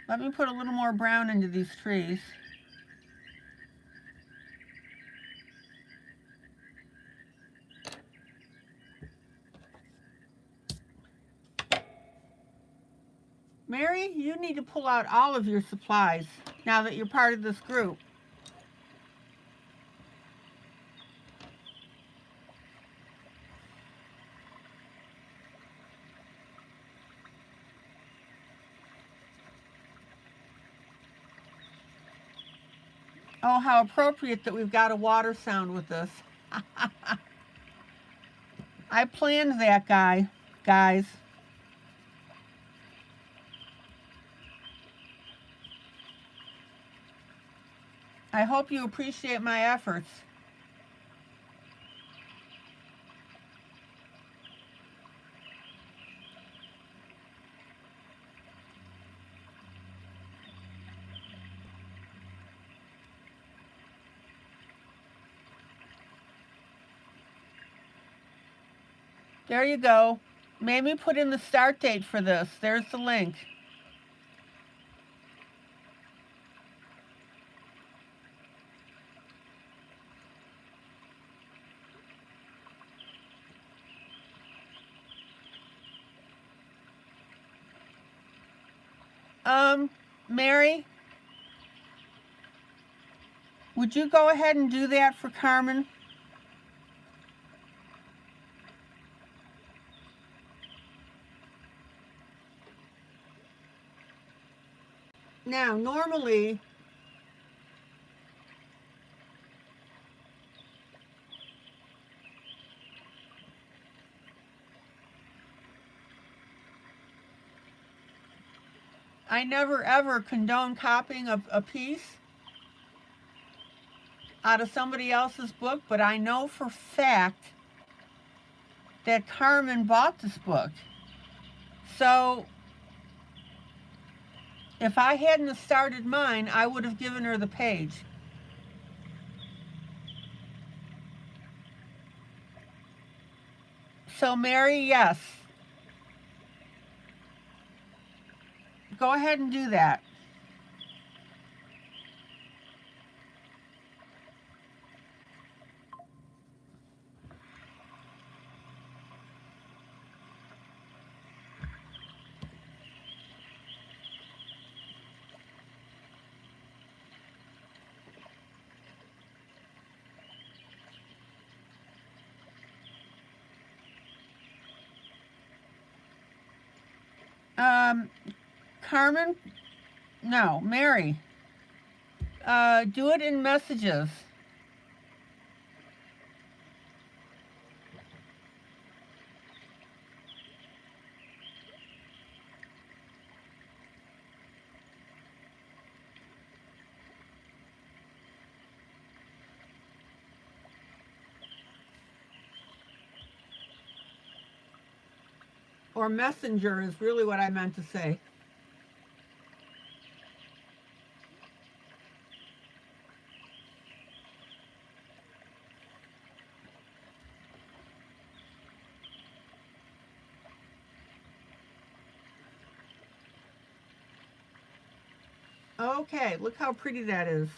Let me put a little more brown into these trees. Mary, you need to pull out all of your supplies now that you're part of this group. Oh, how appropriate that we've got a water sound with this. I planned that, guys. I hope you appreciate my efforts. There you go. Made me put in the start date for this. There's the link. Mary, would you go ahead and do that for Carmen? Now, normally, I never ever condone copying a piece out of somebody else's book, but I know for fact that Carmen bought this book. So if I hadn't started mine, I would have given her the page. So Mary, yes. Go ahead and do that. Carmen, no, Mary, do it in messages. Or messenger is really what I meant to say. Okay, look how pretty that is.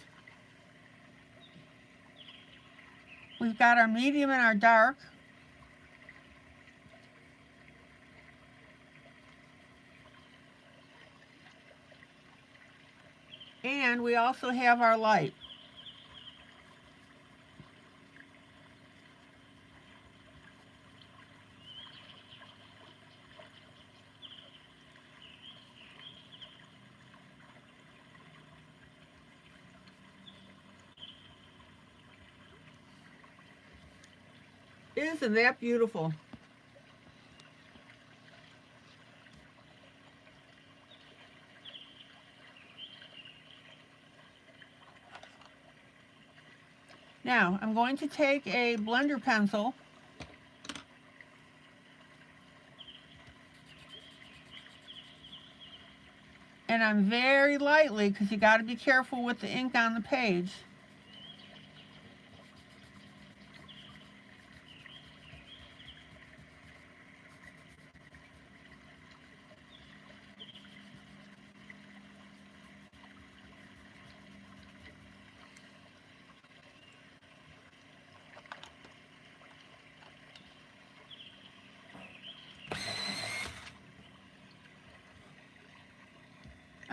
We've got our medium and our dark. And we also have our light. Isn't that beautiful? Now, I'm going to take a blender pencil and I'm very lightly, because you got to be careful with the ink on the page.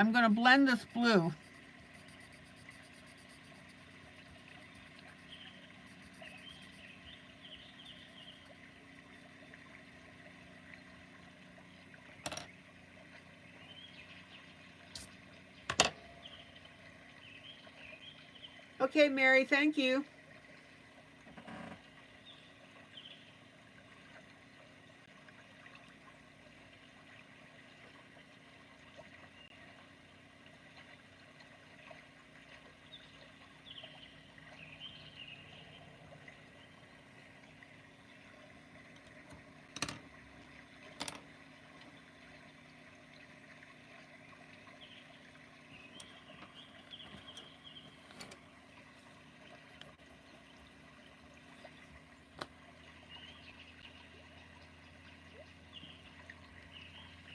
I'm going to blend this blue. Okay, Mary, thank you.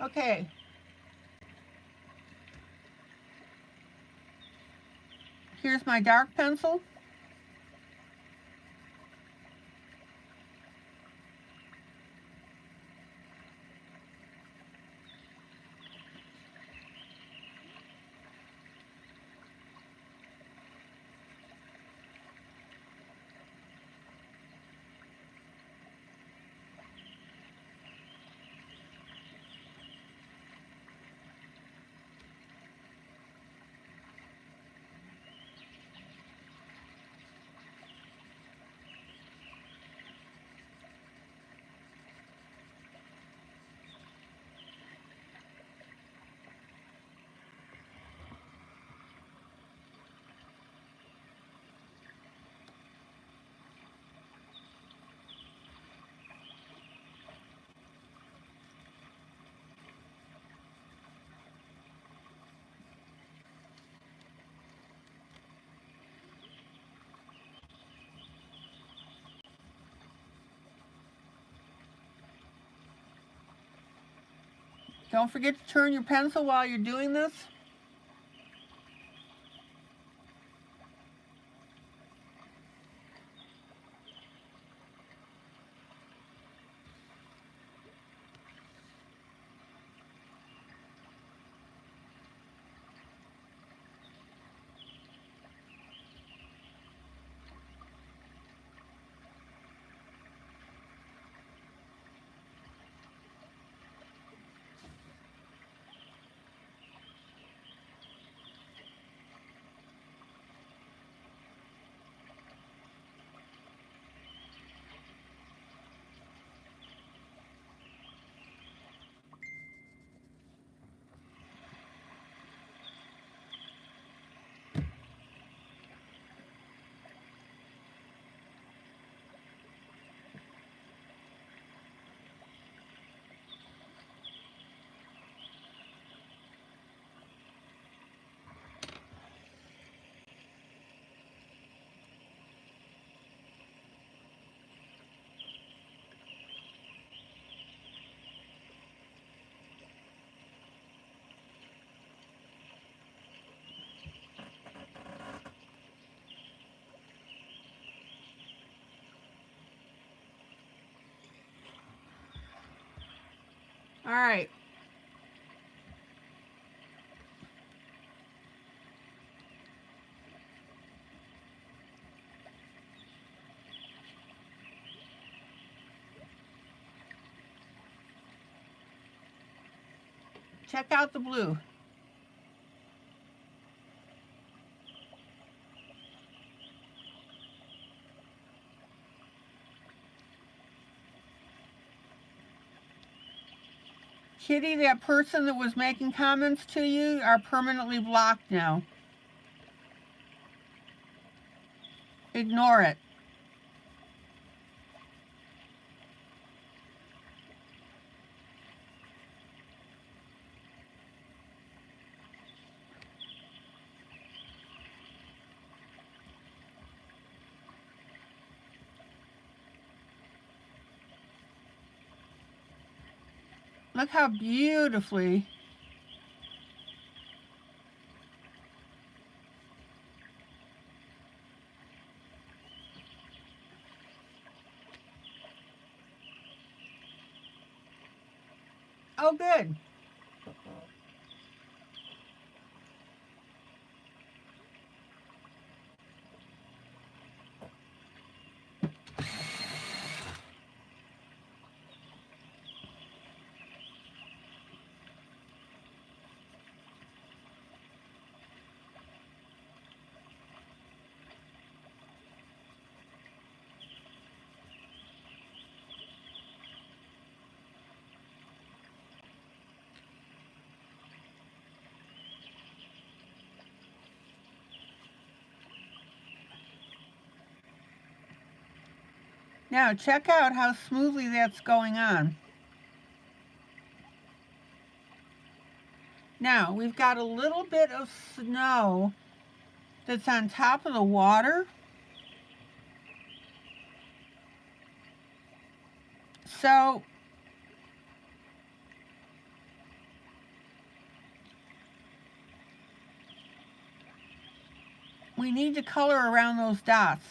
Okay. Here's my dark pencil. Don't forget to turn your pencil while you're doing this. All right. Check out the blue. Kitty, that person that was making comments to you are permanently blocked now. Ignore it. Look how beautifully oh good. Now check out how smoothly that's going on. Now we've got a little bit of snow that's on top of the water. So we need to color around those dots.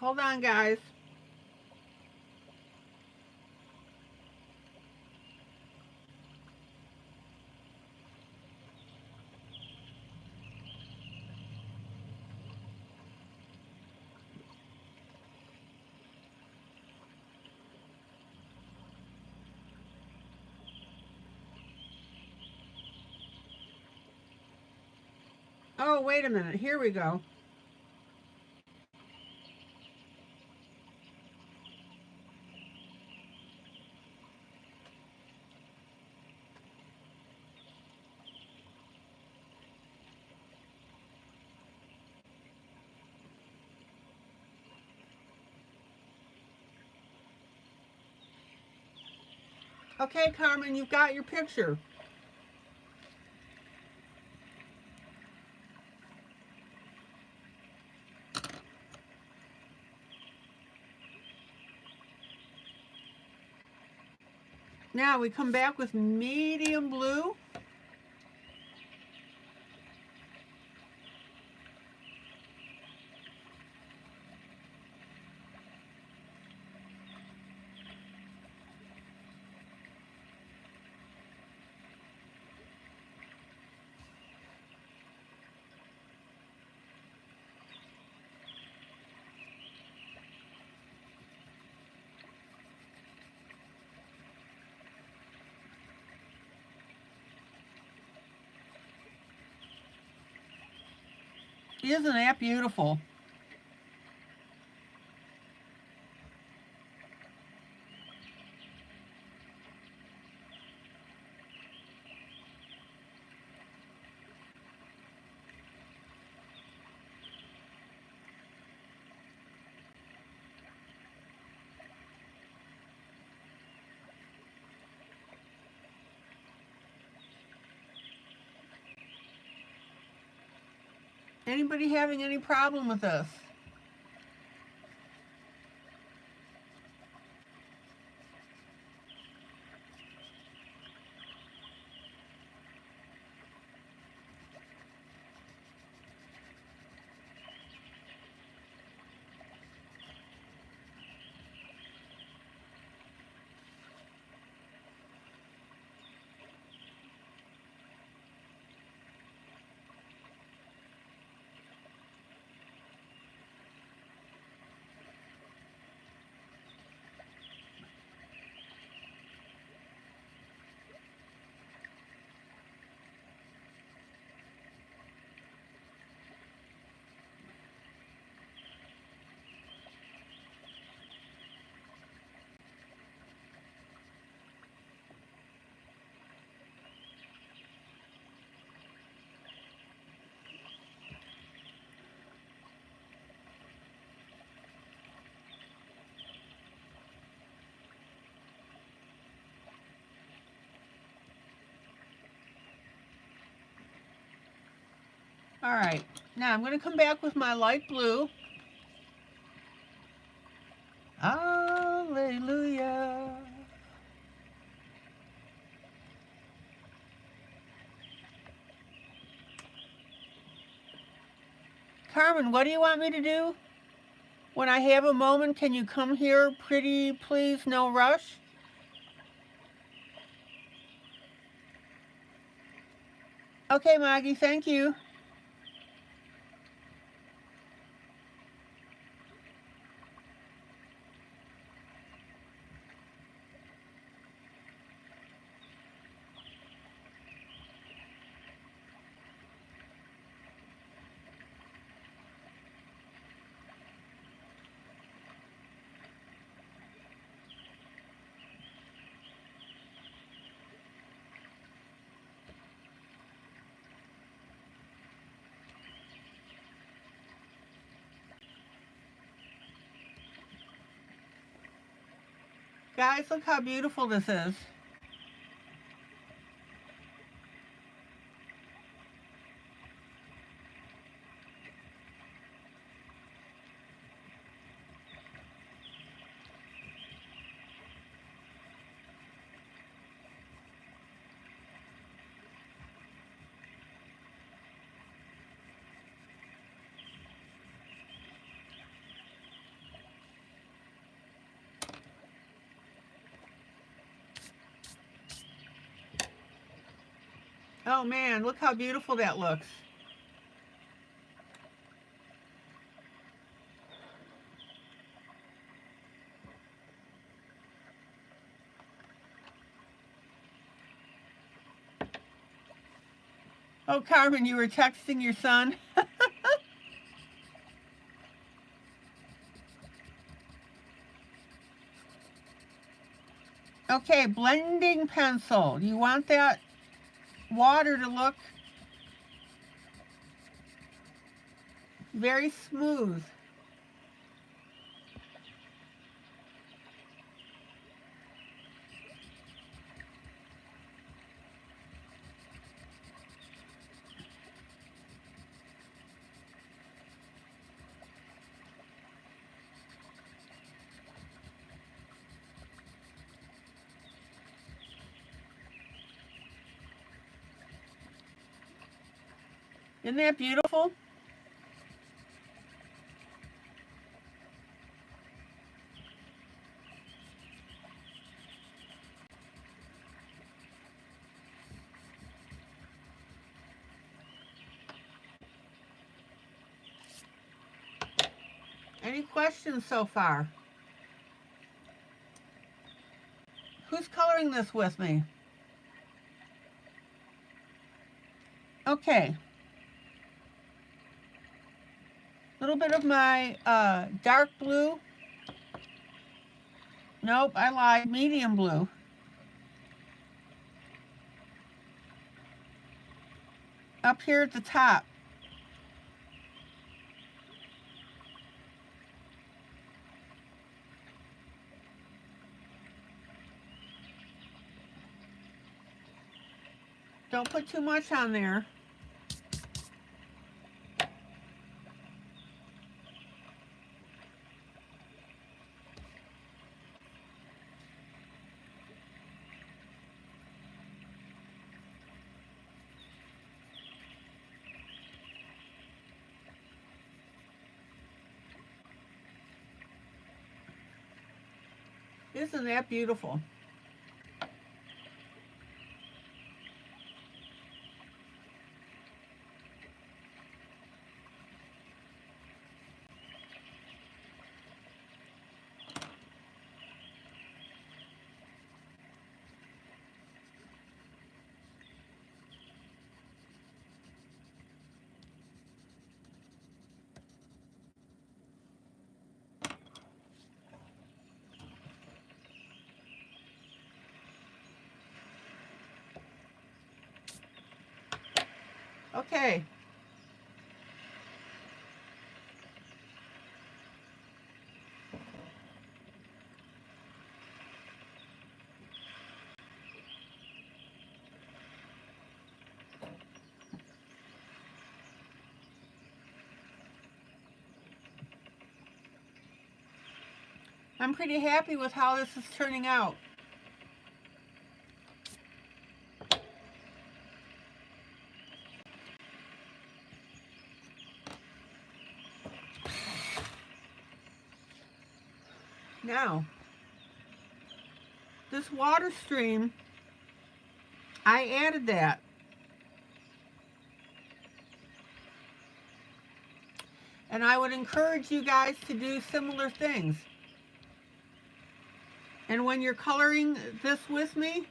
Hold on, guys. Oh, wait a minute. Here we go. Okay, Carmen, you've got your picture. Now we come back with medium blue. Isn't that beautiful? Anybody having any problem with this? All right, now I'm going to come back with my light blue. Hallelujah. Carmen, what do you want me to do? When I have a moment, can you come here, pretty please, no rush? Okay, Maggie, thank you. Guys, look how beautiful this is. Oh man, look how beautiful that looks. Oh, Carmen, you were texting your son? Okay, blending pencil. You want that water to look very smooth. Isn't that beautiful? Any questions so far? Who's coloring this with me? Okay. little bit of my dark blue. Nope, I lied. Medium blue. Up here at the top. Don't put too much on there. Isn't that beautiful? Okay. I'm pretty happy with how this is turning out. Now, this water stream, I added that. And I would encourage you guys to do similar things. And when you're coloring this with me,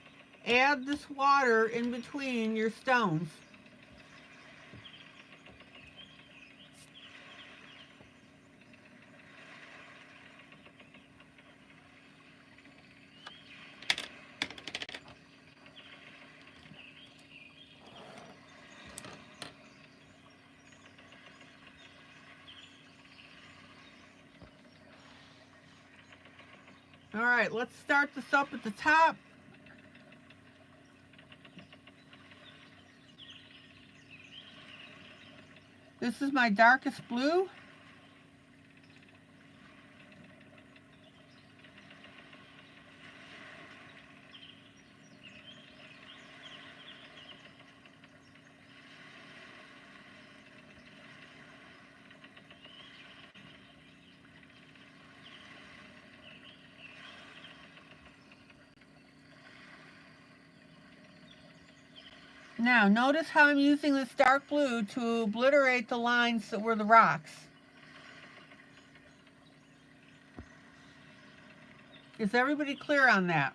add this water in between your stones. All right, let's start this up at the top. This is my darkest blue. Now, notice how I'm using this dark blue to obliterate the lines that were the rocks. Is everybody clear on that?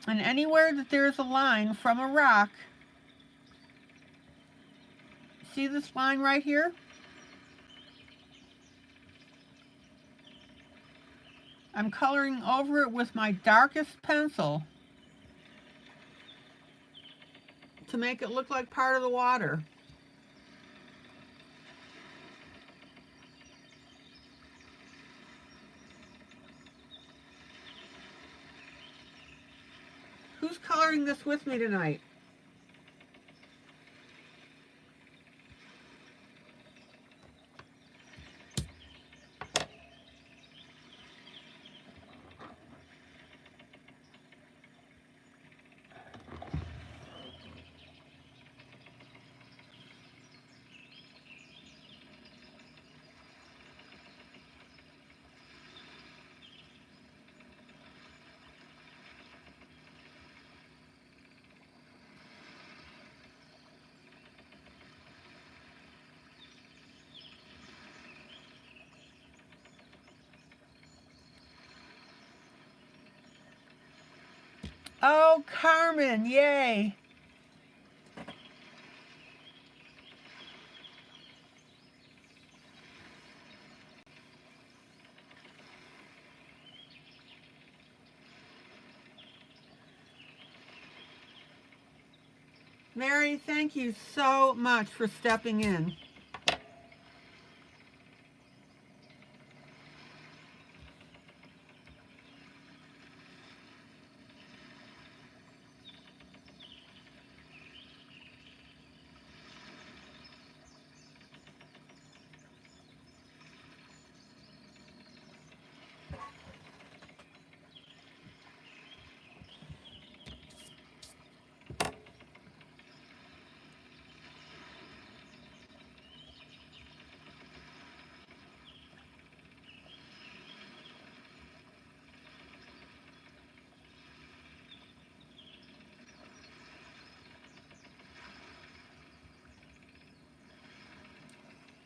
And anywhere that there's a line from a rock, see this line right here? I'm coloring over it with my darkest pencil to make it look like part of the water. Who's coloring this with me tonight? Oh, Carmen, yay. Mary, thank you so much for stepping in.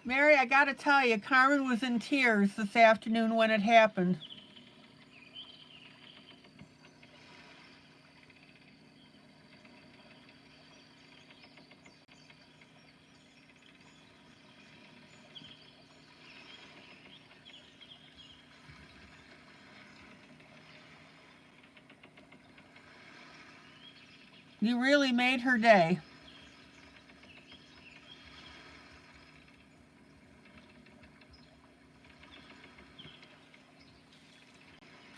Mary, I gotta tell you, Carmen was in tears this afternoon when it happened. You really made her day.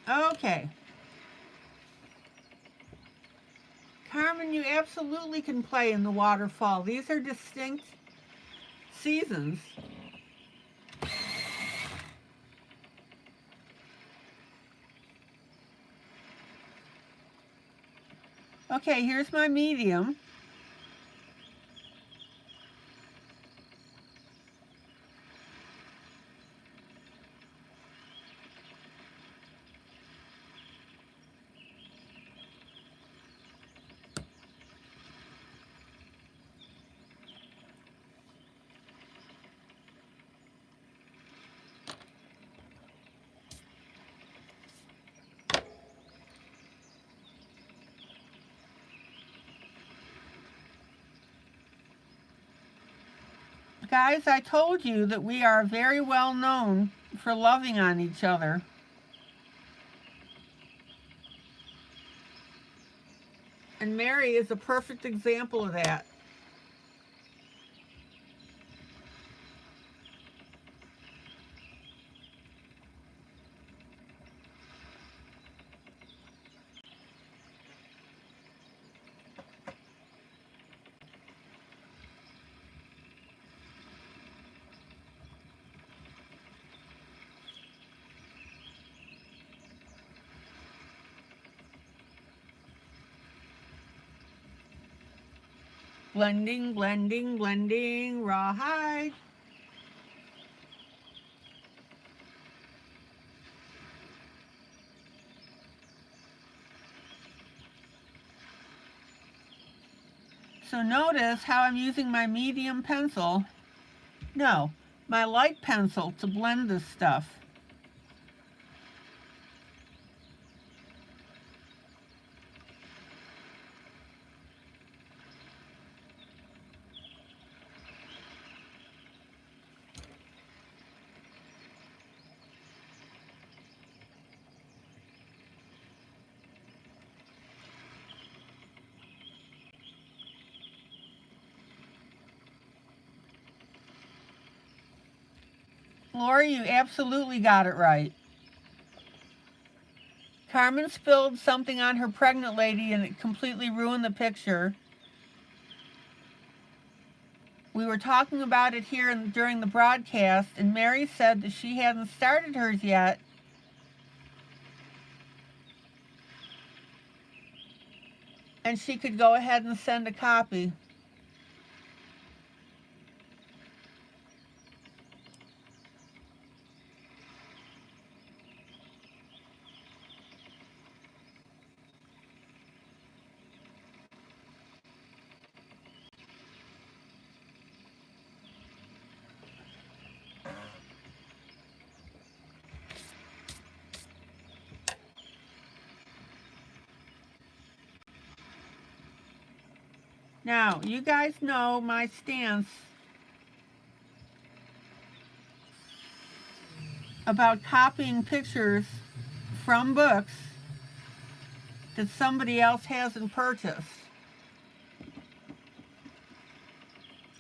Okay. Carmen, you absolutely can play in the waterfall. These are distinct seasons. Okay, here's my medium. Guys, I told you that we are very well known for loving on each other. And Mary is a perfect example of that. Blending, blending, blending, rawhide. So notice how I'm using my medium pencil. No, my light pencil to blend this stuff. Lori, you absolutely got it right. Carmen spilled something on her pregnant lady and it completely ruined the picture. We were talking about it here during the broadcast, and Mary said that she hadn't started hers yet. And she could go ahead and send a copy. Now, you guys know my stance about copying pictures from books that somebody else hasn't purchased.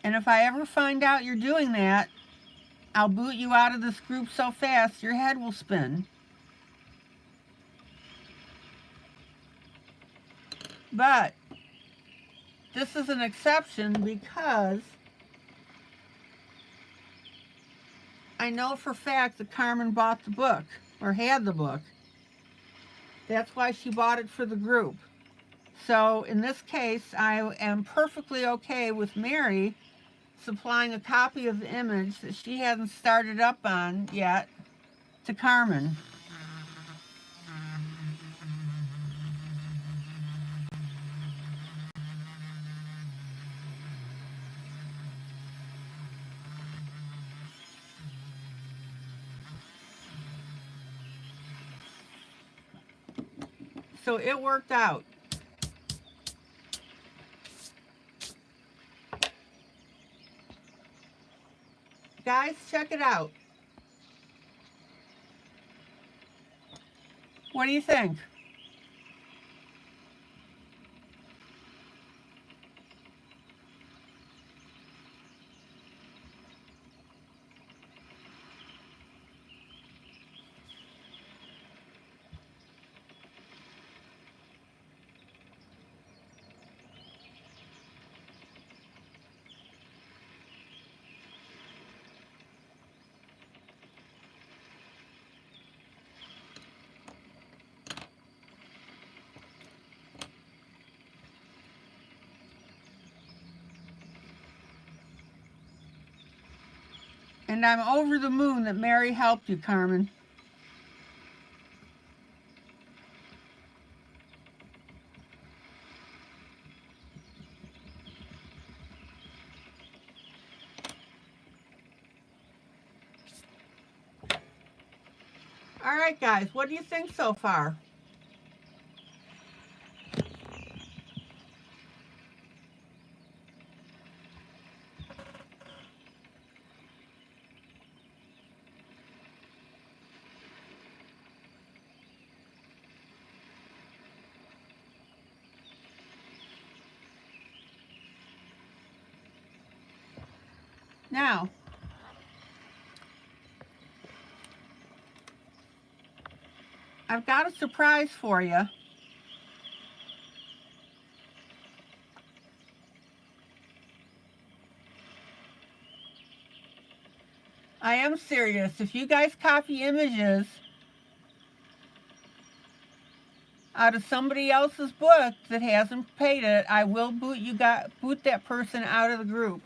And if I ever find out you're doing that, I'll boot you out of this group so fast your head will spin. But this is an exception because I know for a fact that Carmen bought the book or had the book. That's why she bought it for the group. So in this case, I am perfectly okay with Mary supplying a copy of the image that she hasn't started up on yet to Carmen. So it worked out. Guys, check it out. What do you think? And I'm over the moon that Mary helped you, Carmen. All right, guys, what do you think so far? Now, I've got a surprise for you. I am serious. If you guys copy images out of somebody else's book that hasn't paid it, I will boot that person out of the group.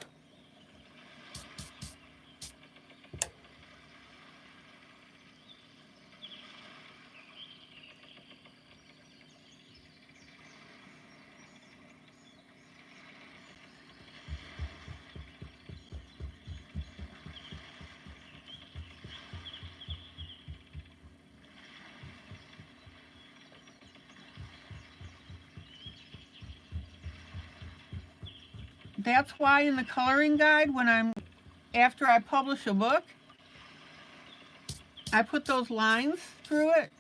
That's why in the coloring guide, after I publish a book, I put those lines through it.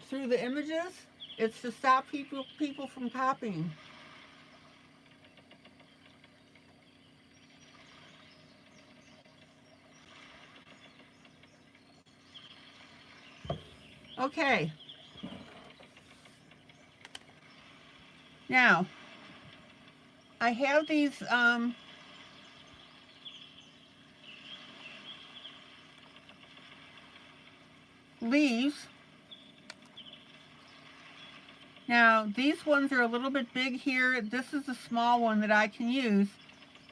Through the images. It's to stop people from copying. Okay. Now, I have these leaves. Now, these ones are a little bit big here. This is a small one that I can use.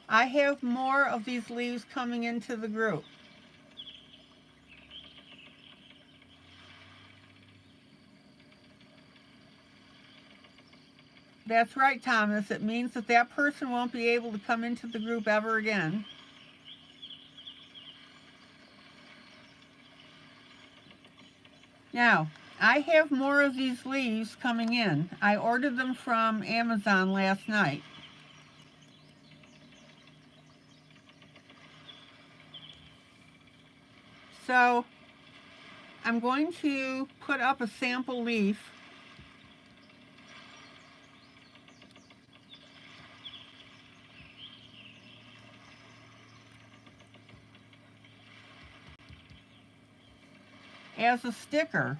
I have more of these leaves coming into the group. That's right, Thomas. It means that that person won't be able to come into the group ever again. Now, I have more of these leaves coming in. I ordered them from Amazon last night. So I'm going to put up a sample leaf. As a sticker.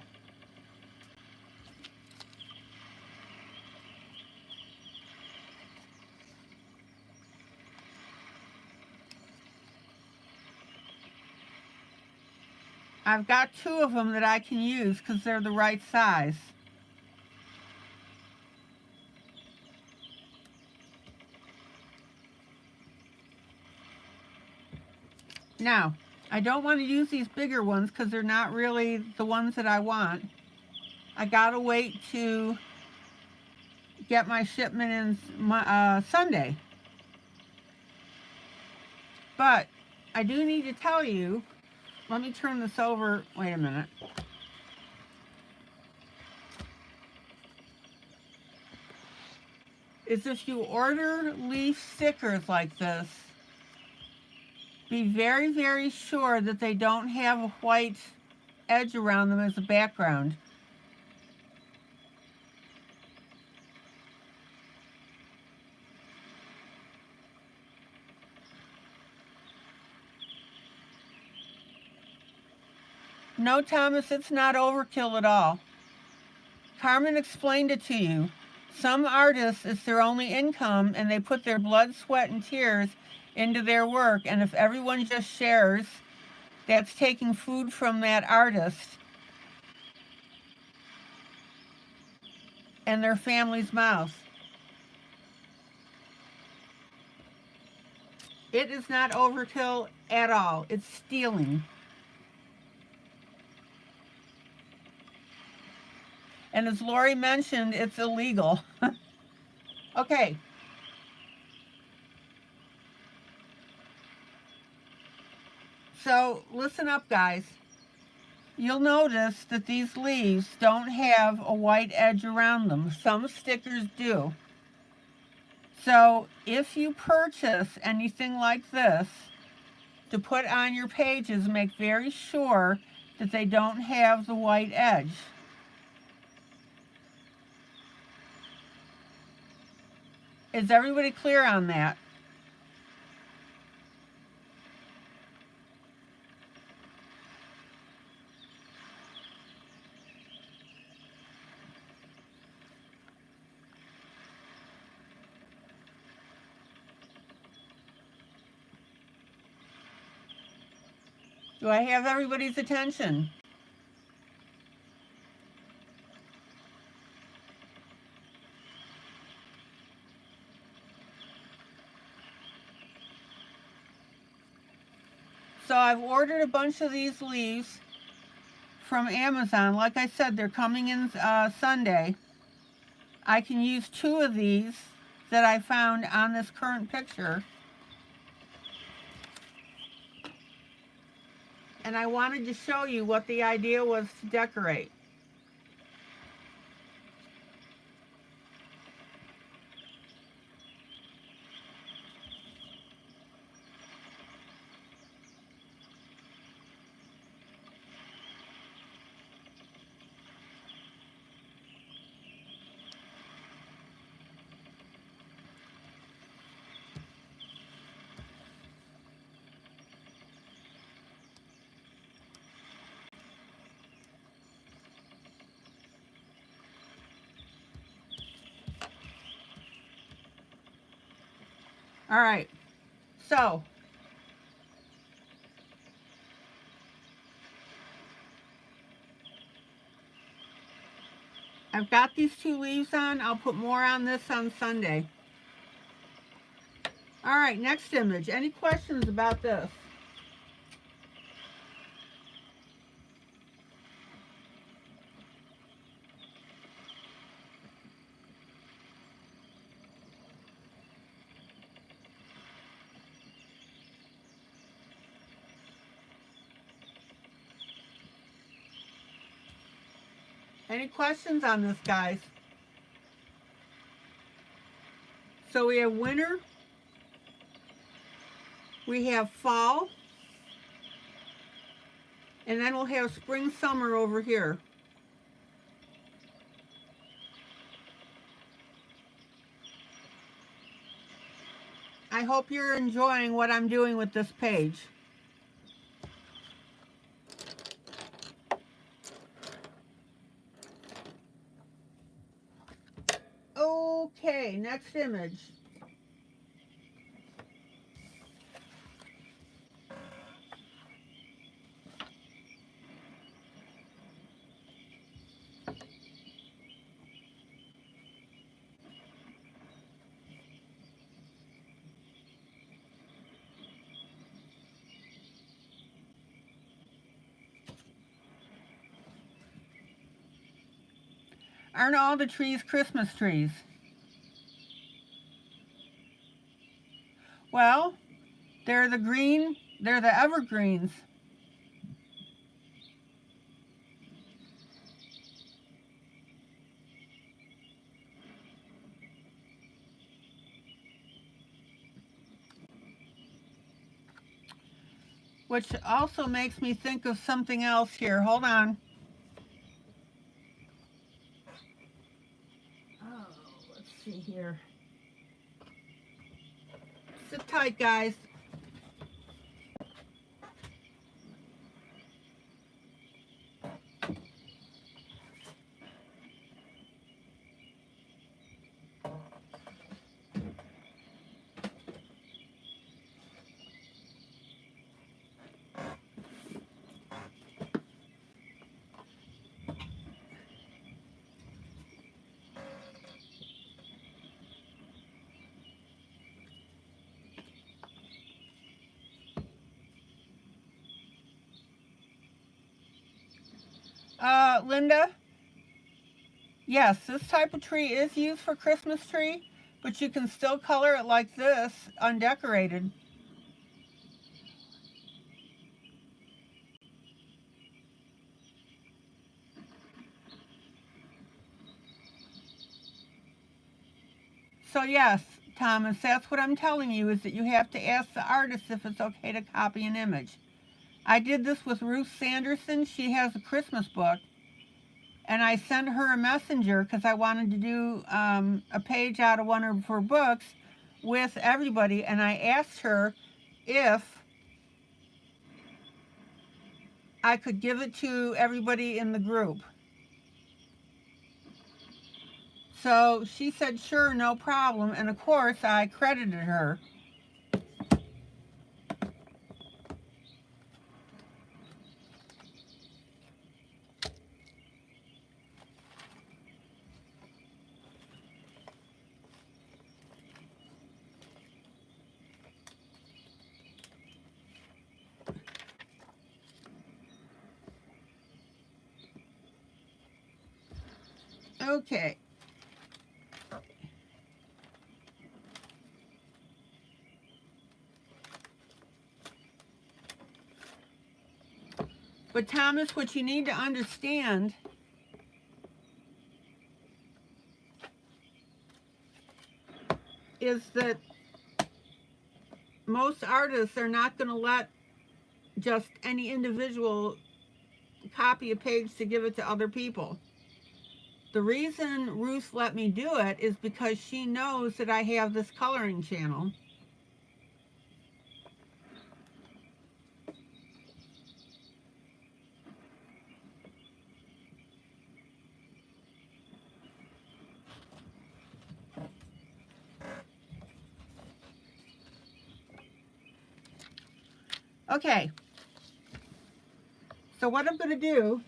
I've got 2 of them that I can use because they're the right size. Now, I don't want to use these bigger ones because they're not really the ones that I want. I gotta wait to get my shipment in Sunday. But I do need to tell you, let me turn this over, wait a minute. Is if you order leaf stickers like this, be very, very sure that they don't have a white edge around them as a background. No, Thomas, it's not overkill at all. Carmen explained it to you. Some artists, it's their only income, and they put their blood, sweat, and tears into their work, and if everyone just shares, that's taking food from that artist and their family's mouth. It is not overkill at all. It's stealing. And as Lori mentioned, it's illegal. Okay. So listen up, guys. You'll notice that these leaves don't have a white edge around them. Some stickers do. So if you purchase anything like this to put on your pages, make very sure that they don't have the white edge. Is everybody clear on that? Do I have everybody's attention? So I've ordered a bunch of these leaves from Amazon. Like I said, they're coming in Sunday. I can use 2 of these that I found on this current picture. And I wanted to show you what the idea was to decorate. All right, so I've got these 2 leaves on. I'll put more on this on Sunday. All right, next image. Any questions about this? Any questions on this, guys? So we have winter, we have fall, and then we'll have spring, summer over here. I hope you're enjoying what I'm doing with this page. Okay, next image. Aren't all the trees Christmas trees? Well, they're the green, they're the evergreens. Which also makes me think of something else here. Hold on. Oh, let's see here. Sit tight, guys. Linda, yes, this type of tree is used for Christmas tree, but you can still color it like this, undecorated. So yes, Thomas, that's what I'm telling you, is that you have to ask the artist if it's okay to copy an image. I did this with Ruth Sanderson. She has a Christmas book. And I sent her a messenger because I wanted to do a page out of one of her books with everybody. And I asked her if I could give it to everybody in the group. So she said, sure, no problem. And of course, I credited her. Okay. But Thomas, what you need to understand is that most artists are not going to let just any individual copy a page to give it to other people. The reason Ruth let me do it is because she knows that I have this coloring channel. Okay, so what I'm going to do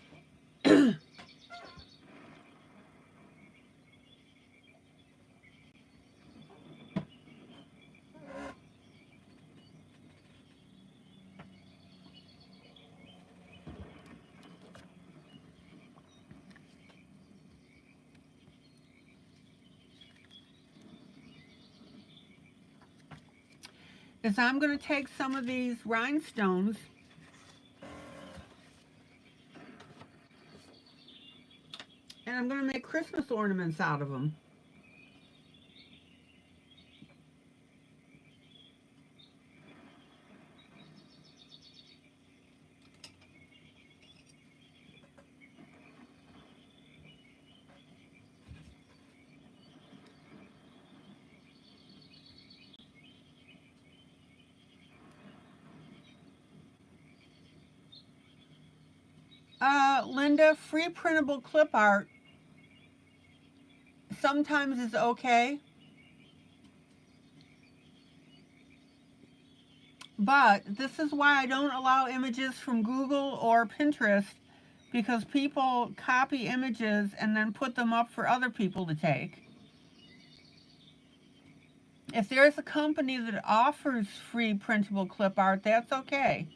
is I'm going to take some of these rhinestones I'm going to make Christmas ornaments out of them. Linda, free printable clip art sometimes is okay, but this is why I don't allow images from Google or Pinterest, because people copy images and then put them up for other people to take. If there's a company that offers free printable clip art, that's okay.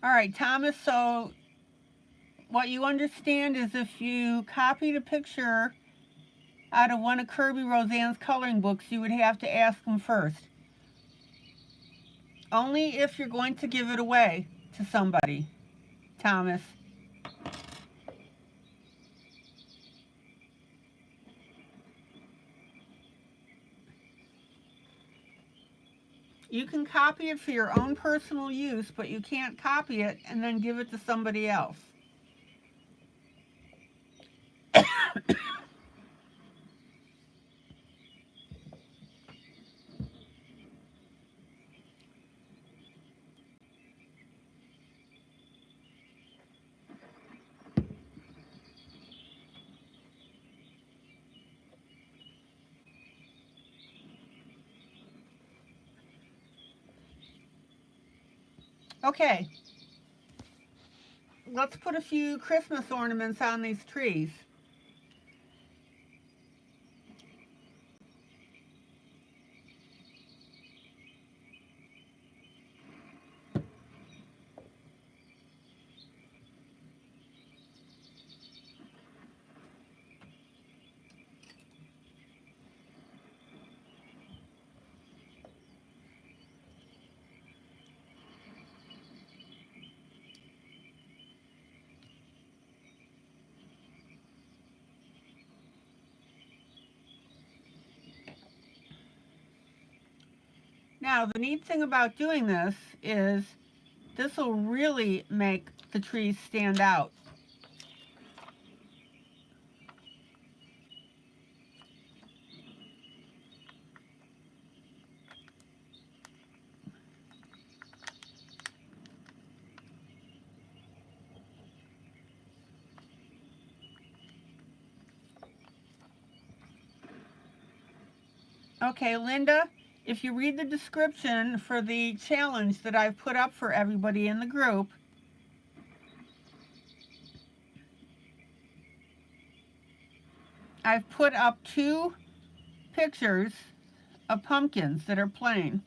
All right, Thomas, so what you understand is if you copied a picture out of one of Kirby Roseanne's coloring books, you would have to ask them first. Only if you're going to give it away to somebody, Thomas. You can copy it for your own personal use, but you can't copy it and then give it to somebody else. Okay, let's put a few Christmas ornaments on these trees. Now, the neat thing about doing this is this will really make the trees stand out. Okay, Linda, if you read the description for the challenge that I've put up for everybody in the group, I've put up 2 pictures of pumpkins that are plain.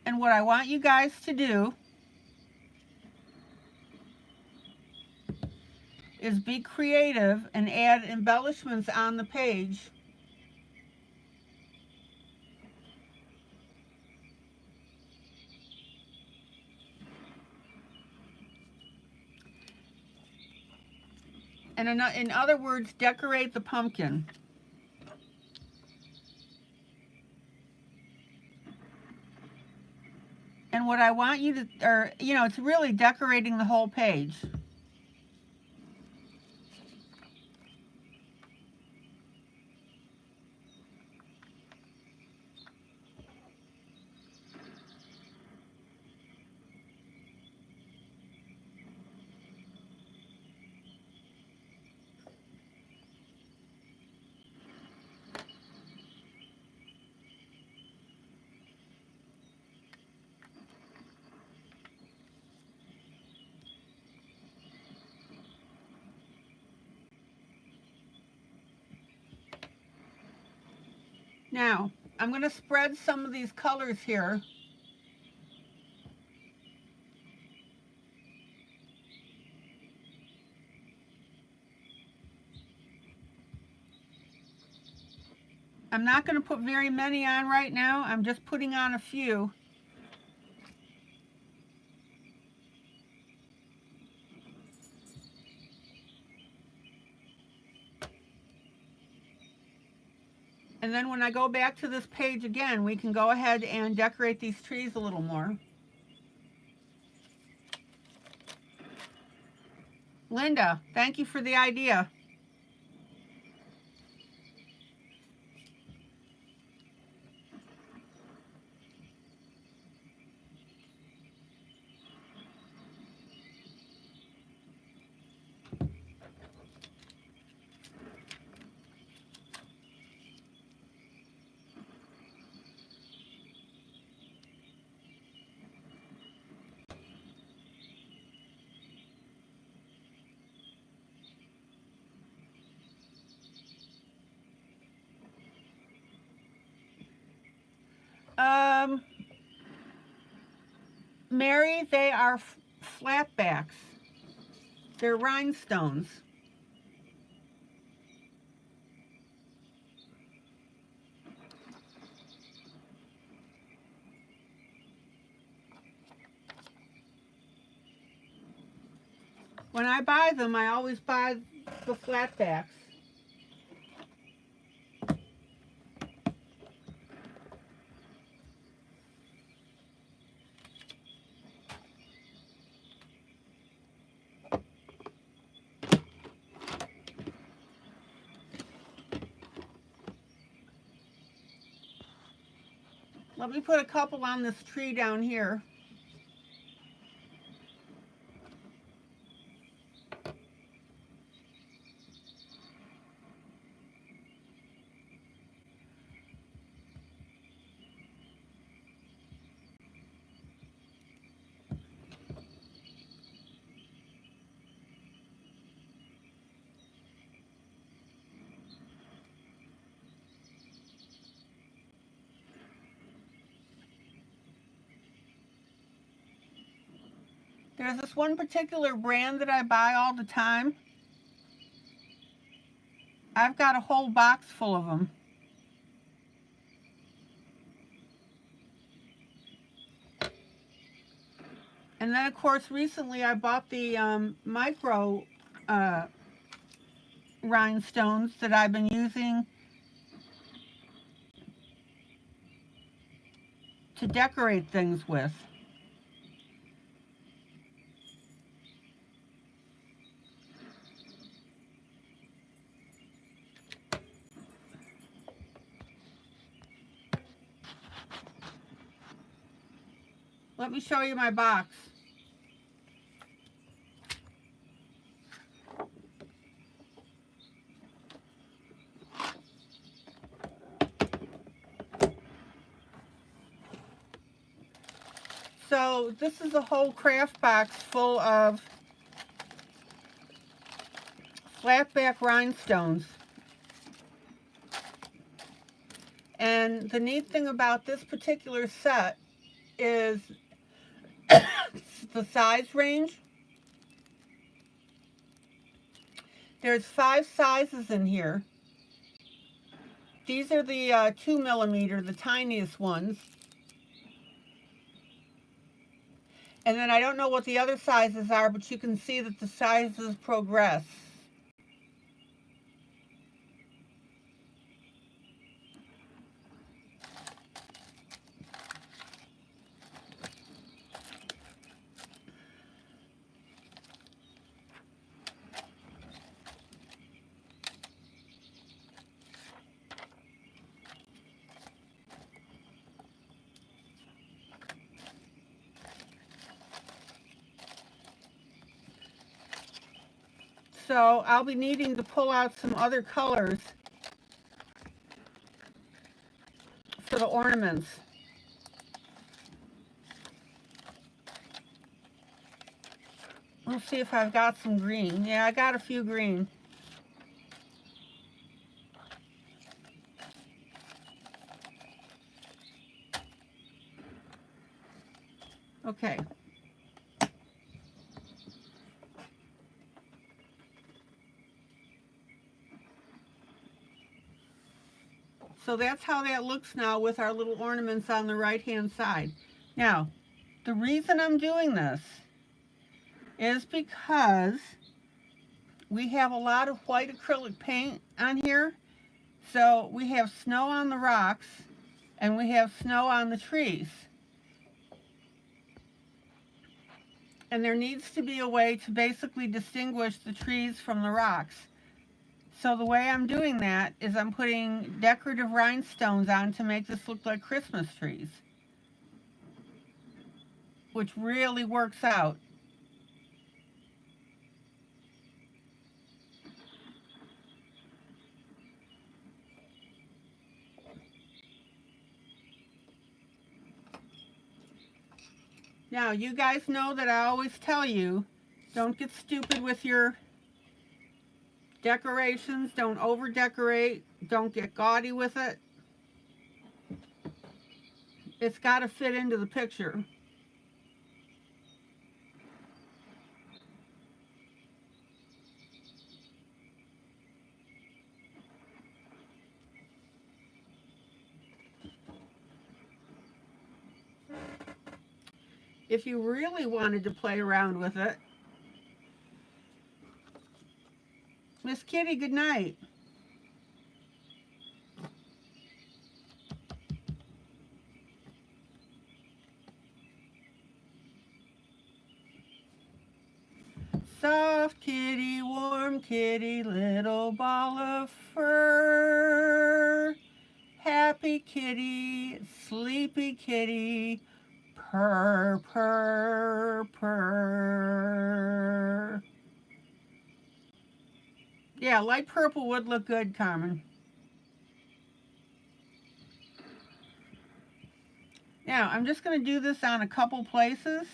And what I want you guys to do is be creative and add embellishments on the page. And in other words, decorate the pumpkin. And what I want you to, it's really decorating the whole page. Now, I'm going to spread some of these colors here. I'm not going to put very many on right now. I'm just putting on a few. And then when I go back to this page again, we can go ahead and decorate these trees a little more. Linda, thank you for the idea. Mary, they are flatbacks. They're rhinestones. When I buy them, I always buy the flatbacks. Let me put a couple on this tree down here. There's this one particular brand that I buy all the time. I've got a whole box full of them. And then, of course, recently I bought the micro rhinestones that I've been using to decorate things with. Let me show you my box. So this is a whole craft box full of flatback rhinestones. And the neat thing about this particular set is the size range. There's 5 sizes in here. These are the 2mm, the tiniest ones. And then I don't know what the other sizes are, but you can see that the sizes progress. So I'll be needing to pull out some other colors for the ornaments. Let's see if I've got some green. Yeah, I got a few green. Okay. So that's how that looks now with our little ornaments on the right hand side. Now, the reason I'm doing this is because we have a lot of white acrylic paint on here. So we have snow on the rocks and we have snow on the trees. And there needs to be a way to basically distinguish the trees from the rocks. So the way I'm doing that is I'm putting decorative rhinestones on to make this look like Christmas trees, which really works out. Now, you guys know that I always tell you, don't get stupid with your decorations. Don't over decorate. Don't get gaudy with it. It's got to fit into the picture. If you really wanted to play around with it, Miss Kitty, good night. Soft kitty, warm kitty, little ball of fur. Happy kitty, sleepy kitty, purr, purr, purr. Yeah, light purple would look good, Carmen. Now, I'm just going to do this on a couple places.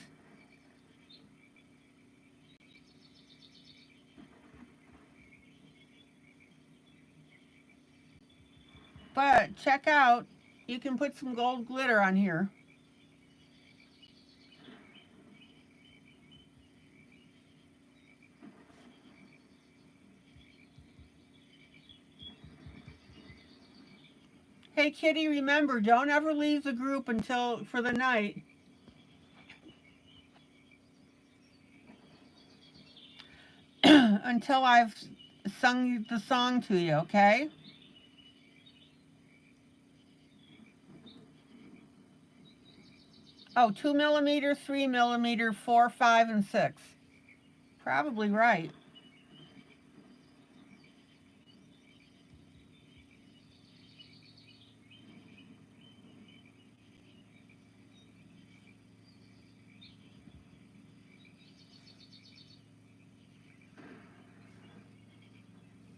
But check out, you can put some gold glitter on here. Hey Kitty, remember, don't ever leave the group for the night. Until I've sung the song to you, okay? Oh, 2 millimeter, 3 millimeter, 4, 5, and 6. Probably right.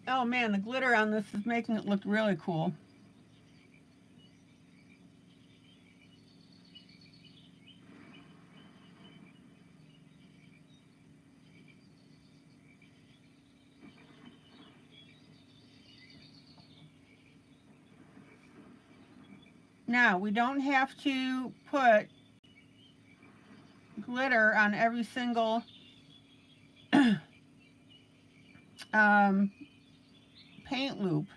Oh man, the glitter on this is making it look really cool. Now, we don't have to put glitter on every single paint loop.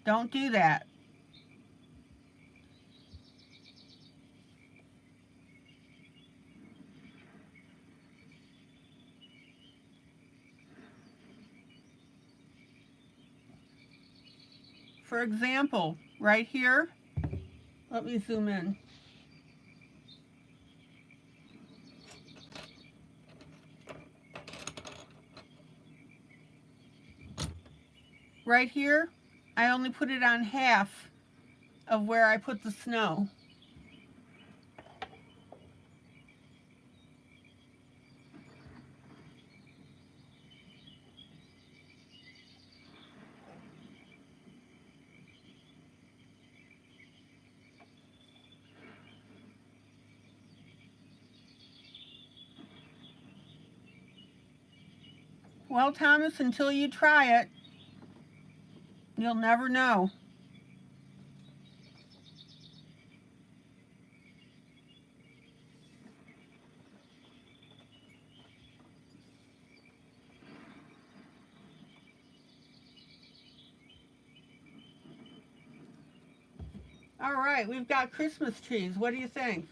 Don't do that. For example, right here, let me zoom in. Right here, I only put it on half of where I put the snow. Well, Thomas, until you try it, you'll never know. All right, we've got Christmas trees. What do you think?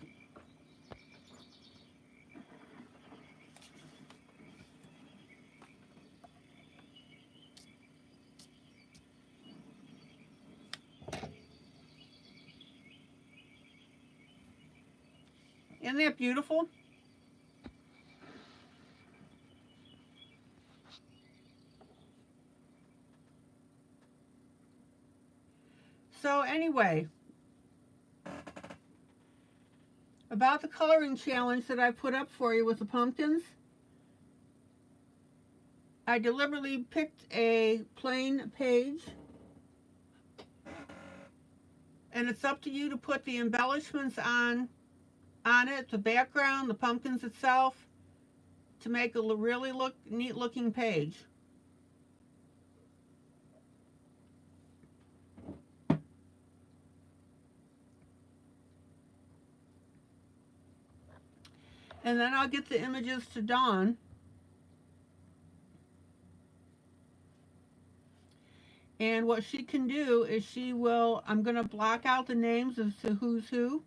Isn't that beautiful? So anyway, about the coloring challenge that I put up for you with the pumpkins, I deliberately picked a plain page, and it's up to you to put the embellishments on it, the background, the pumpkins itself, to make a really neat looking page. And then I'll get the images to Dawn. And what she can do is I'm going to block out the names of the who's who.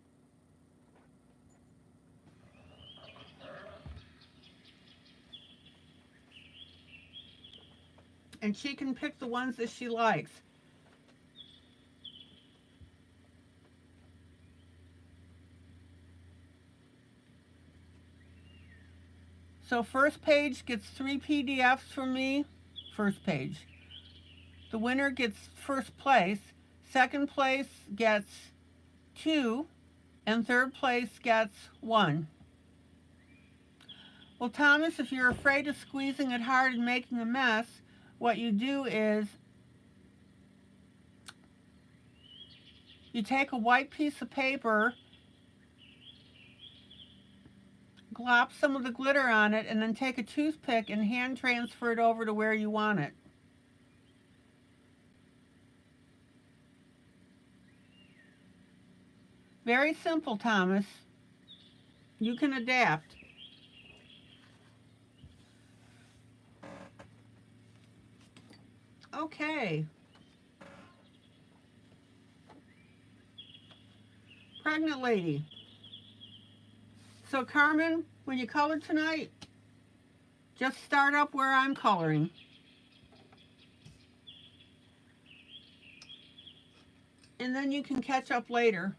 And she can pick the ones that she likes. So first page gets 3 PDFs from me. First page. The winner gets first place. Second place gets 2. And third place gets 1. Well, Thomas, if you're afraid of squeezing it hard and making a mess, what you do is you take a white piece of paper, glop some of the glitter on it, and then take a toothpick and hand transfer it over to where you want it. Very simple, Thomas. You can adapt. Okay. Pregnant lady. So Carmen, when you color tonight, just start up where I'm coloring. And then you can catch up later.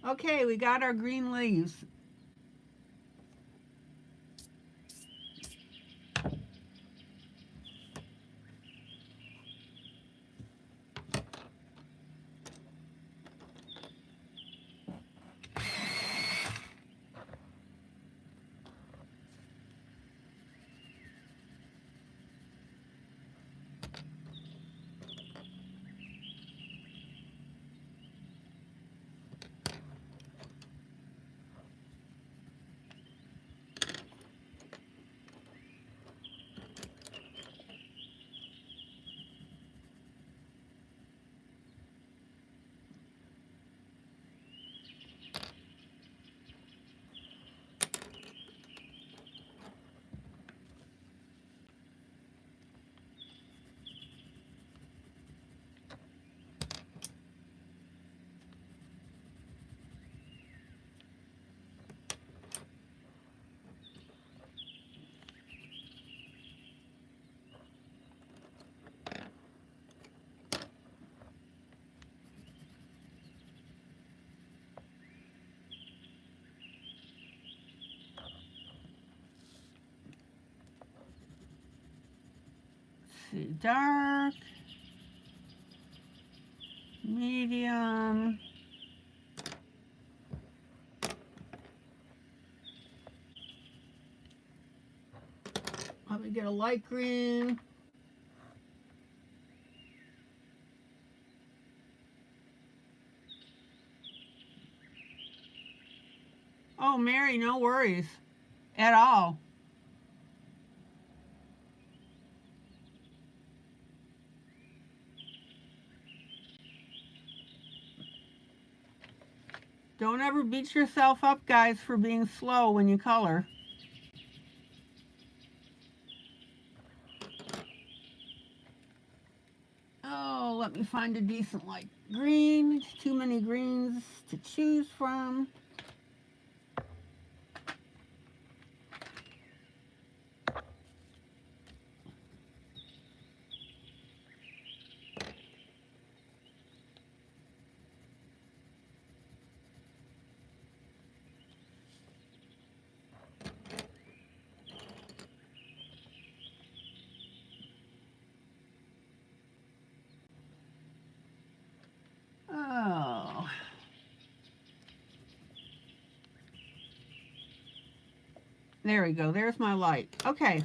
Okay, we got our green leaves. See, dark, medium, let me get a light green, Oh, Mary, no worries at all. Don't ever beat yourself up, guys, for being slow when you color. Oh, let me find a decent light green. Too many greens to choose from. Oh. There we go. There's my light. Okay.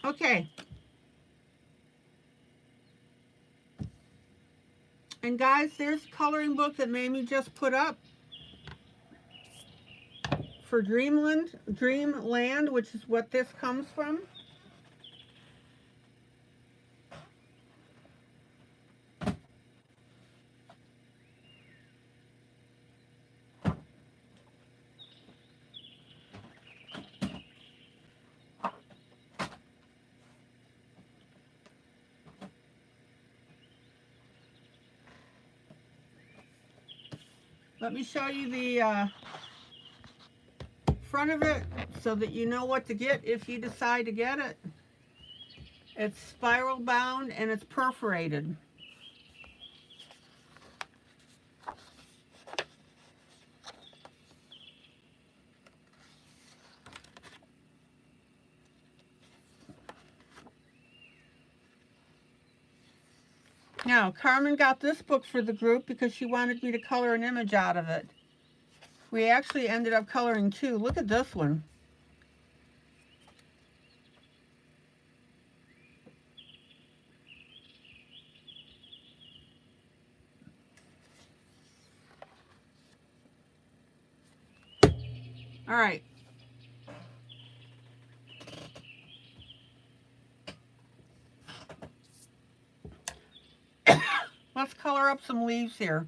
Okay. And guys, there's a coloring book that Mamie just put up for Dreamland, which is what this comes from. Let me show you the front of it so that you know what to get if you decide to get it. It's spiral bound and it's perforated. Now, Carmen got this book for the group because she wanted me to color an image out of it. We actually ended up coloring two. Look at this one. All right. Let's color up some leaves here.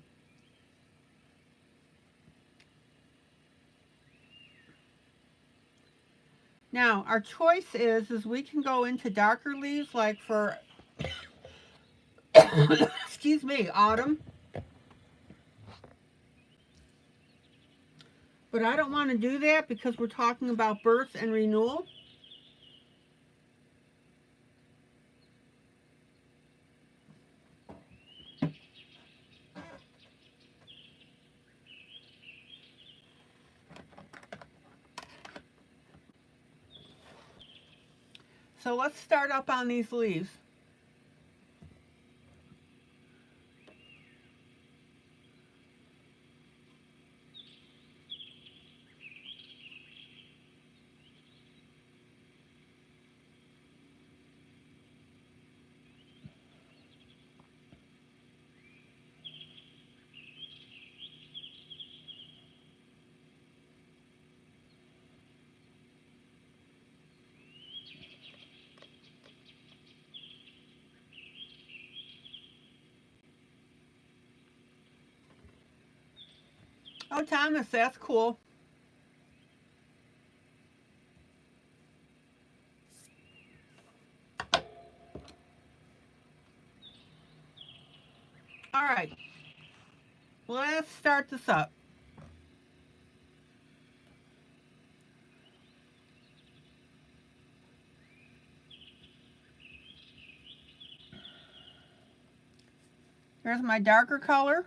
Now, our choice is we can go into darker leaves, like for, excuse me, autumn. But I don't want to do that because we're talking about birth and renewal. So let's start up on these leaves. Oh, Thomas, that's cool. All right, let's start this up. Here's my darker color.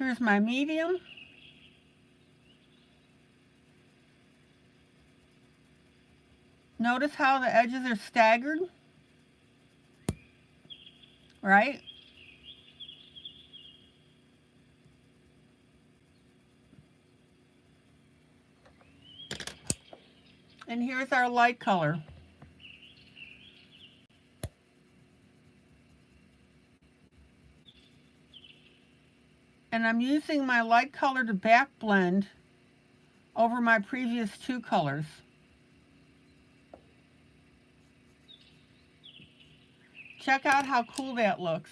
Here's my medium. Notice how the edges are staggered, right? And here's our light color. And I'm using my light color to back blend over my previous two colors. Check out how cool that looks.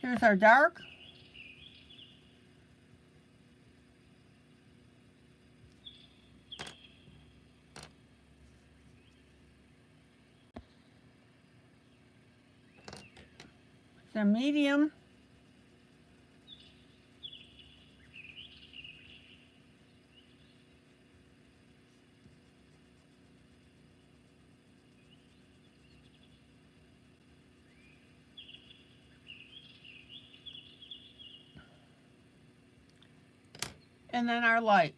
Here's our dark. The medium. And then our light.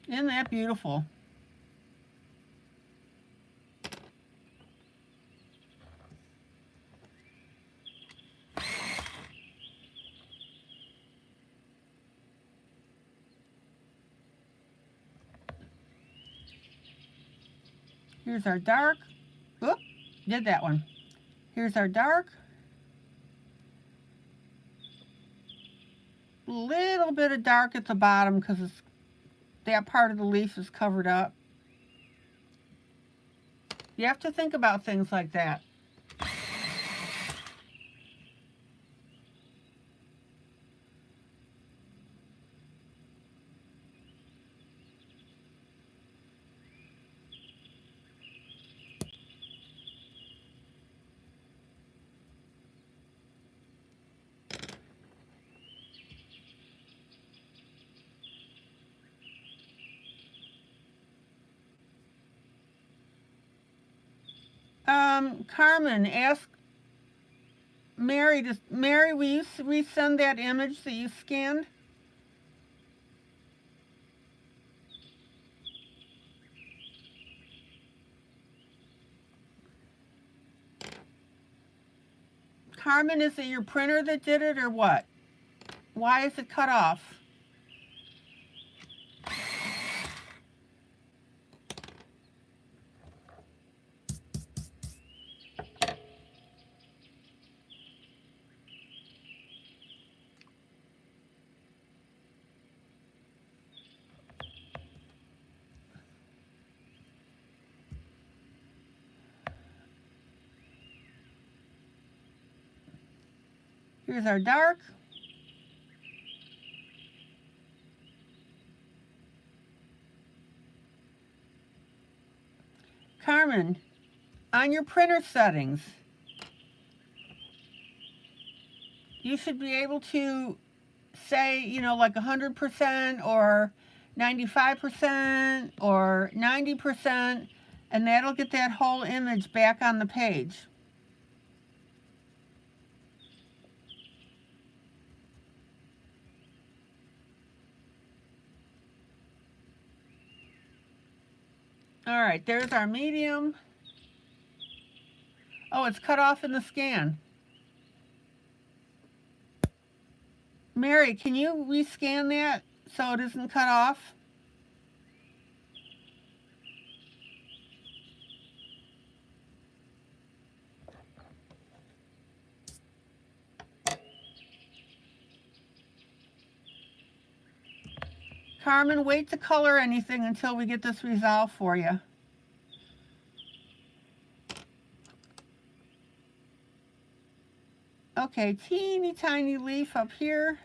Isn't that beautiful? Here's our dark. Oop, did that one. Here's our dark. Little bit of dark at the bottom because that part of the leaf is covered up. You have to think about things like that. Carmen asked Mary, will you resend that image that you scanned? Carmen, is it your printer that did it or what? Why is it cut off? Here's our dark. Carmen, on your printer settings, you should be able to say, like 100% or 95% or 90%, and that'll get that whole image back on the page. All right, there's our medium. Oh, it's cut off in the scan. Mary, can you rescan that so it isn't cut off? Carmen, wait to color anything until we get this resolved for you. Okay, teeny tiny leaf up here.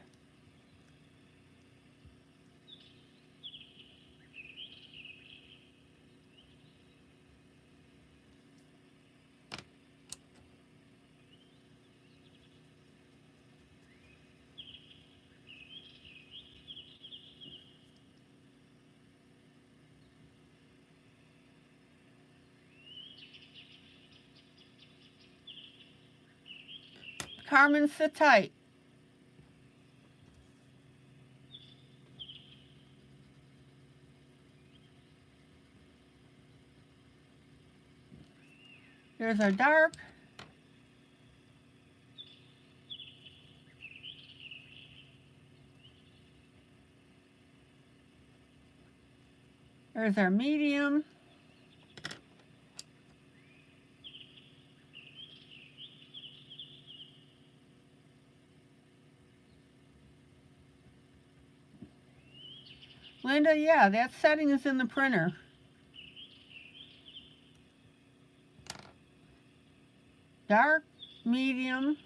Carmen, sit tight. There's our dark. There's our medium. Linda, yeah, that setting is in the printer. Dark, medium.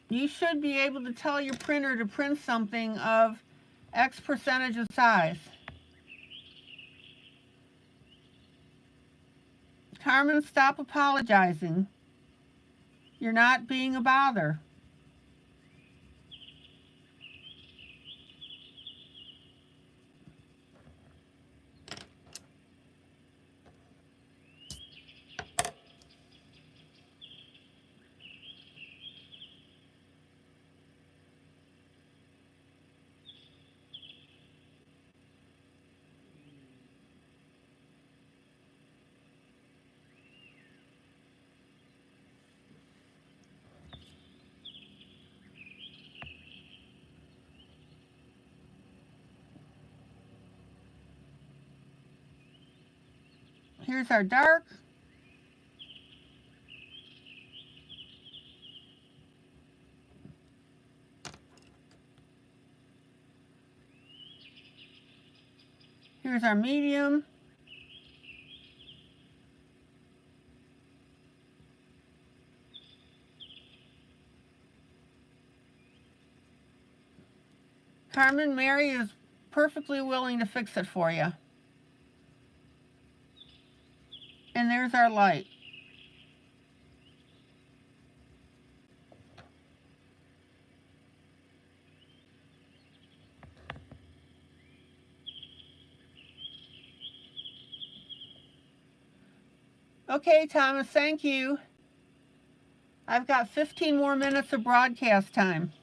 You should be able to tell your printer to print something of X percentage of size. Carmen, stop apologizing. You're not being a bother. Here's our dark. Here's our medium. Carmen, Mary is perfectly willing to fix it for you. And there's our light. Okay, Thomas, thank you. I've got 15 more minutes of broadcast time.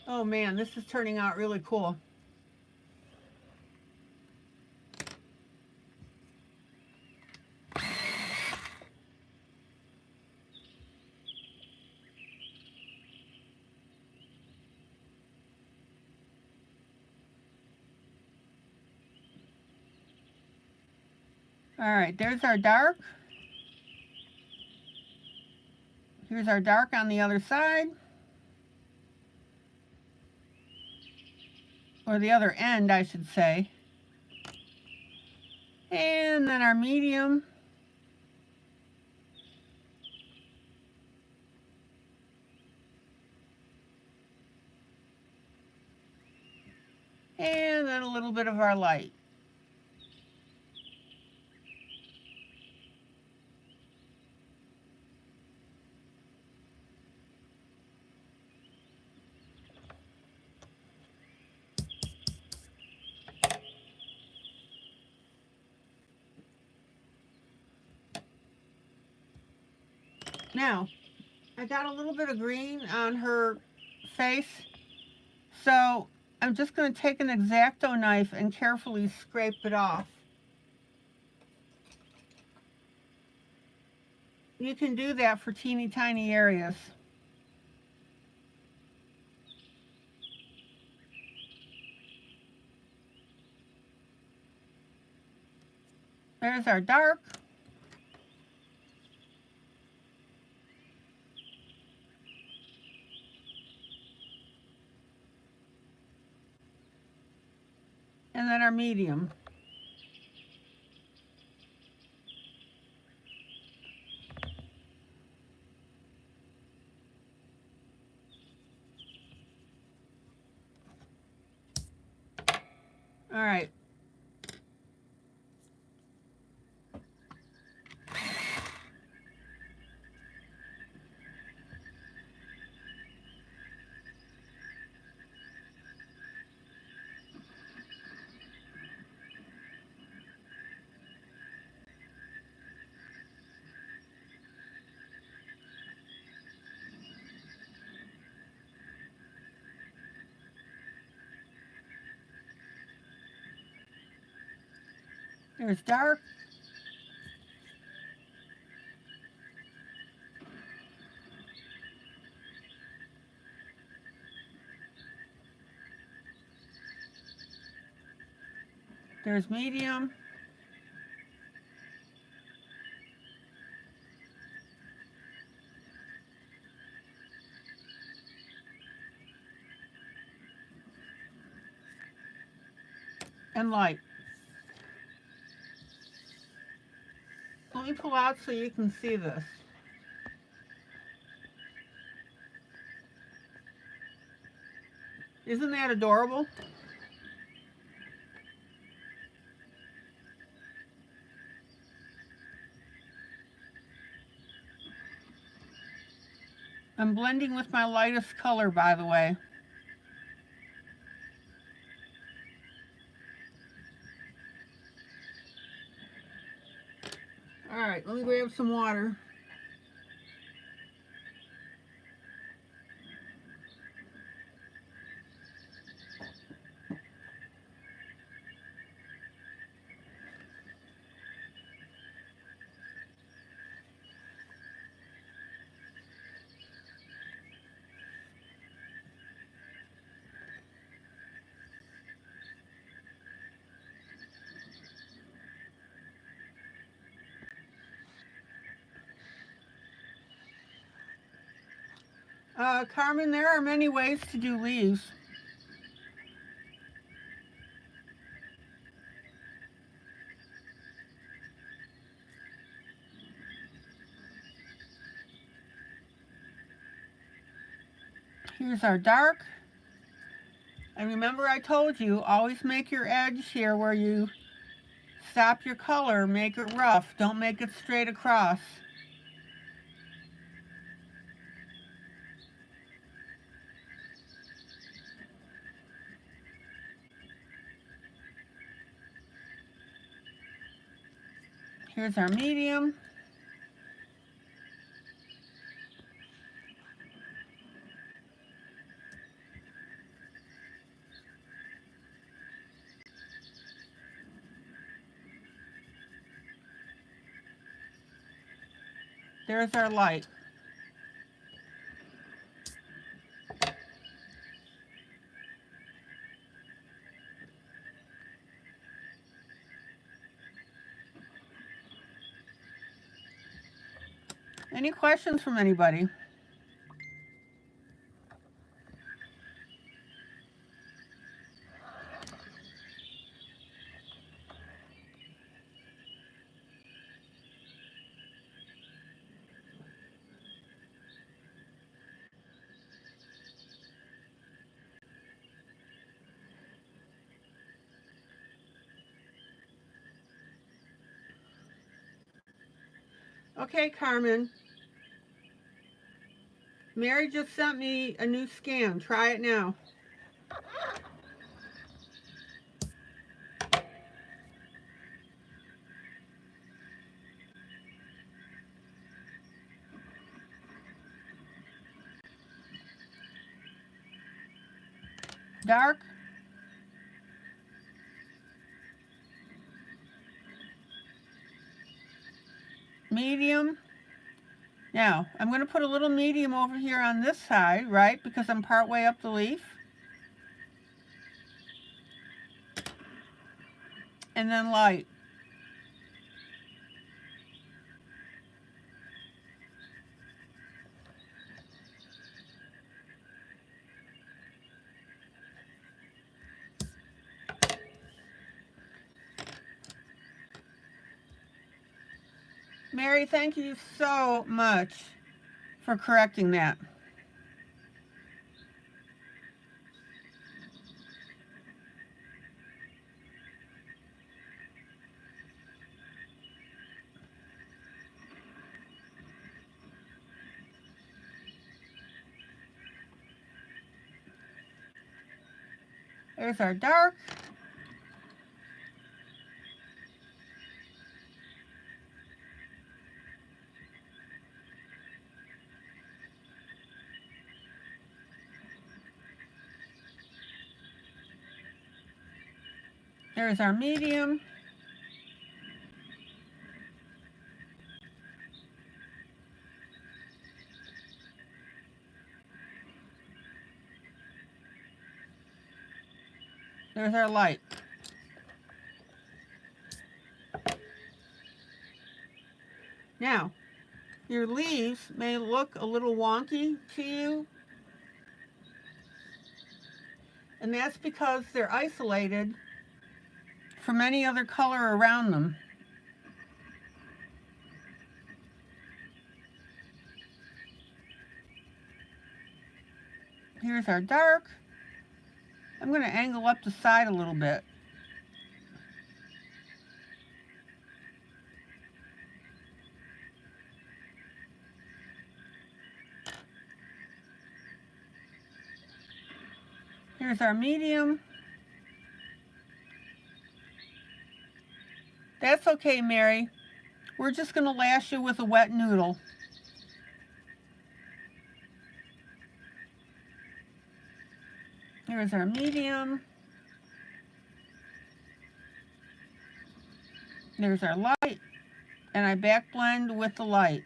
Oh man, this is turning out really cool. All right, there's our dark. Here's our dark on the other side. Or the other end, I should say. And then our medium. And then a little bit of our light. Now, I got a little bit of green on her face, so I'm just going to take an X-Acto knife and carefully scrape it off. You can do that for teeny tiny areas. There's our dark. And then our medium. All right. There's dark. There's medium. And light. Let me pull out so you can see this. Isn't that adorable? I'm blending with my lightest color, by the way. All right, let me grab some water. Carmen, there are many ways to do leaves. Here's our dark. And remember I told you, always make your edge here where you stop your color, make it rough. Don't make it straight across. Here's our medium. There's our light. Any questions from anybody? Okay, Carmen. Mary just sent me a new scan. Try it now. dark, medium. Now, I'm going to put a little medium over here on this side, right, because I'm part way up the leaf. And then light. Mary, thank you so much for correcting that. There's our dark. There's our medium. There's our light. Now, your leaves may look a little wonky to you, and that's because they're isolated from any other color around them. Here's our dark. I'm going to angle up the side a little bit. Here's our medium. That's okay, Mary. We're just going to lash you with a wet noodle. Here's our medium. There's our light. And I back blend with the light.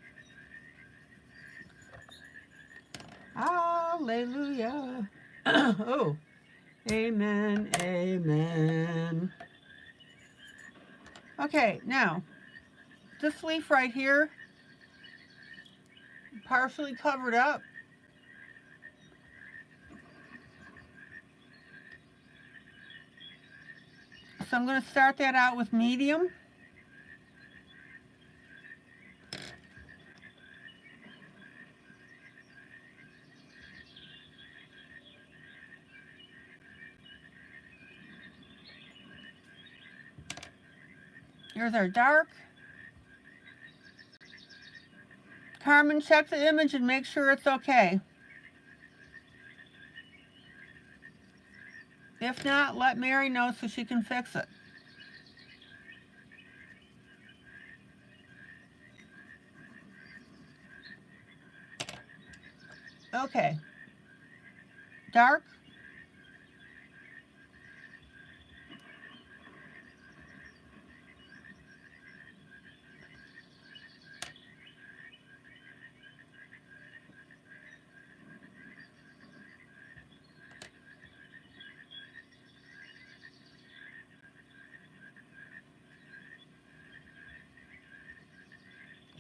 Hallelujah. Oh, amen, amen. Okay, now, this leaf right here, partially covered up. So I'm going to start that out with medium. Here's our dark. Carmen, check the image and make sure it's okay. If not, let Mary know so she can fix it. Okay. Dark.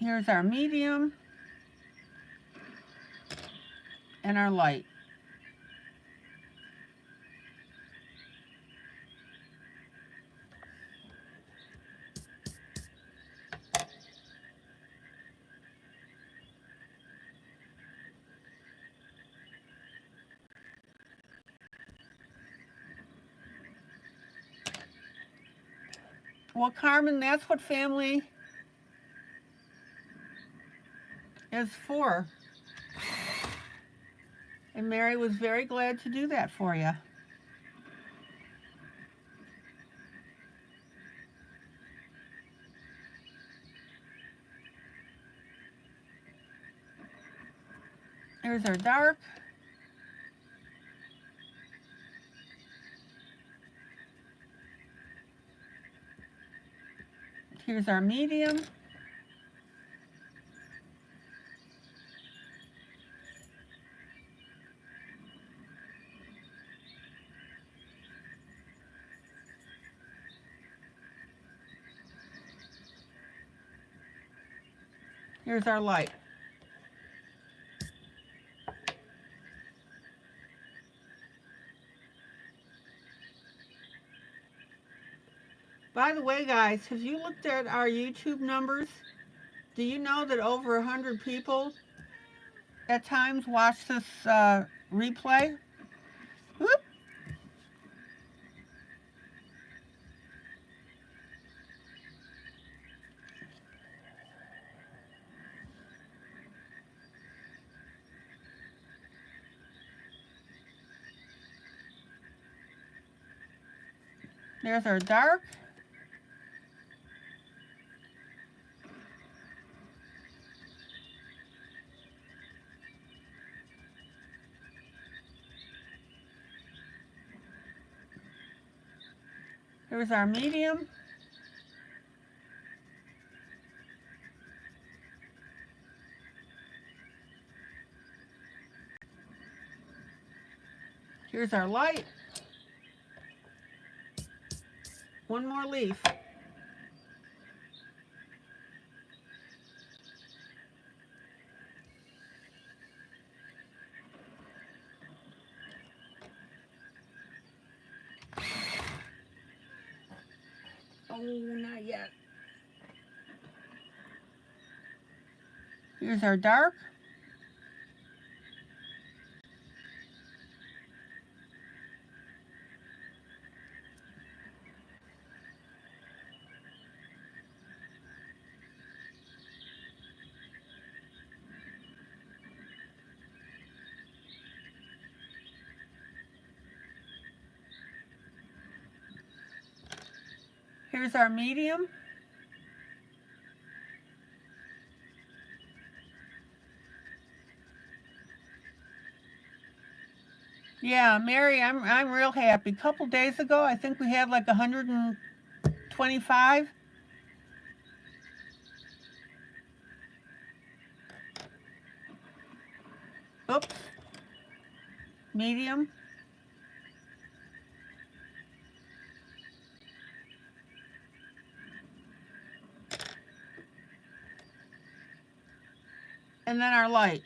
Here's our medium and our light. Well, Carmen, that's what family is for. And Mary was very glad to do that for you. Here's our dark. Here's our medium. Here's our light. By the way, guys, have you looked at our YouTube numbers? Do you know that over 100 people at times watch this replay? Whoop. There's our dark. Here's our medium. Here's our light. One more leaf. Oh, not yet. Here's our dark. Here's our medium. Yeah, Mary, I'm real happy. A couple days ago, I think we had like 125. Oops. Medium. And then our light.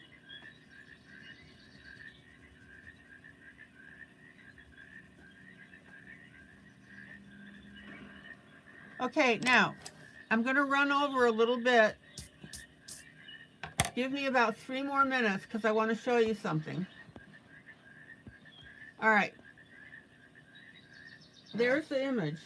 Okay, now, I'm going to run over a little bit. Give me about 3 more minutes because I want to show you something. All right. There's the image.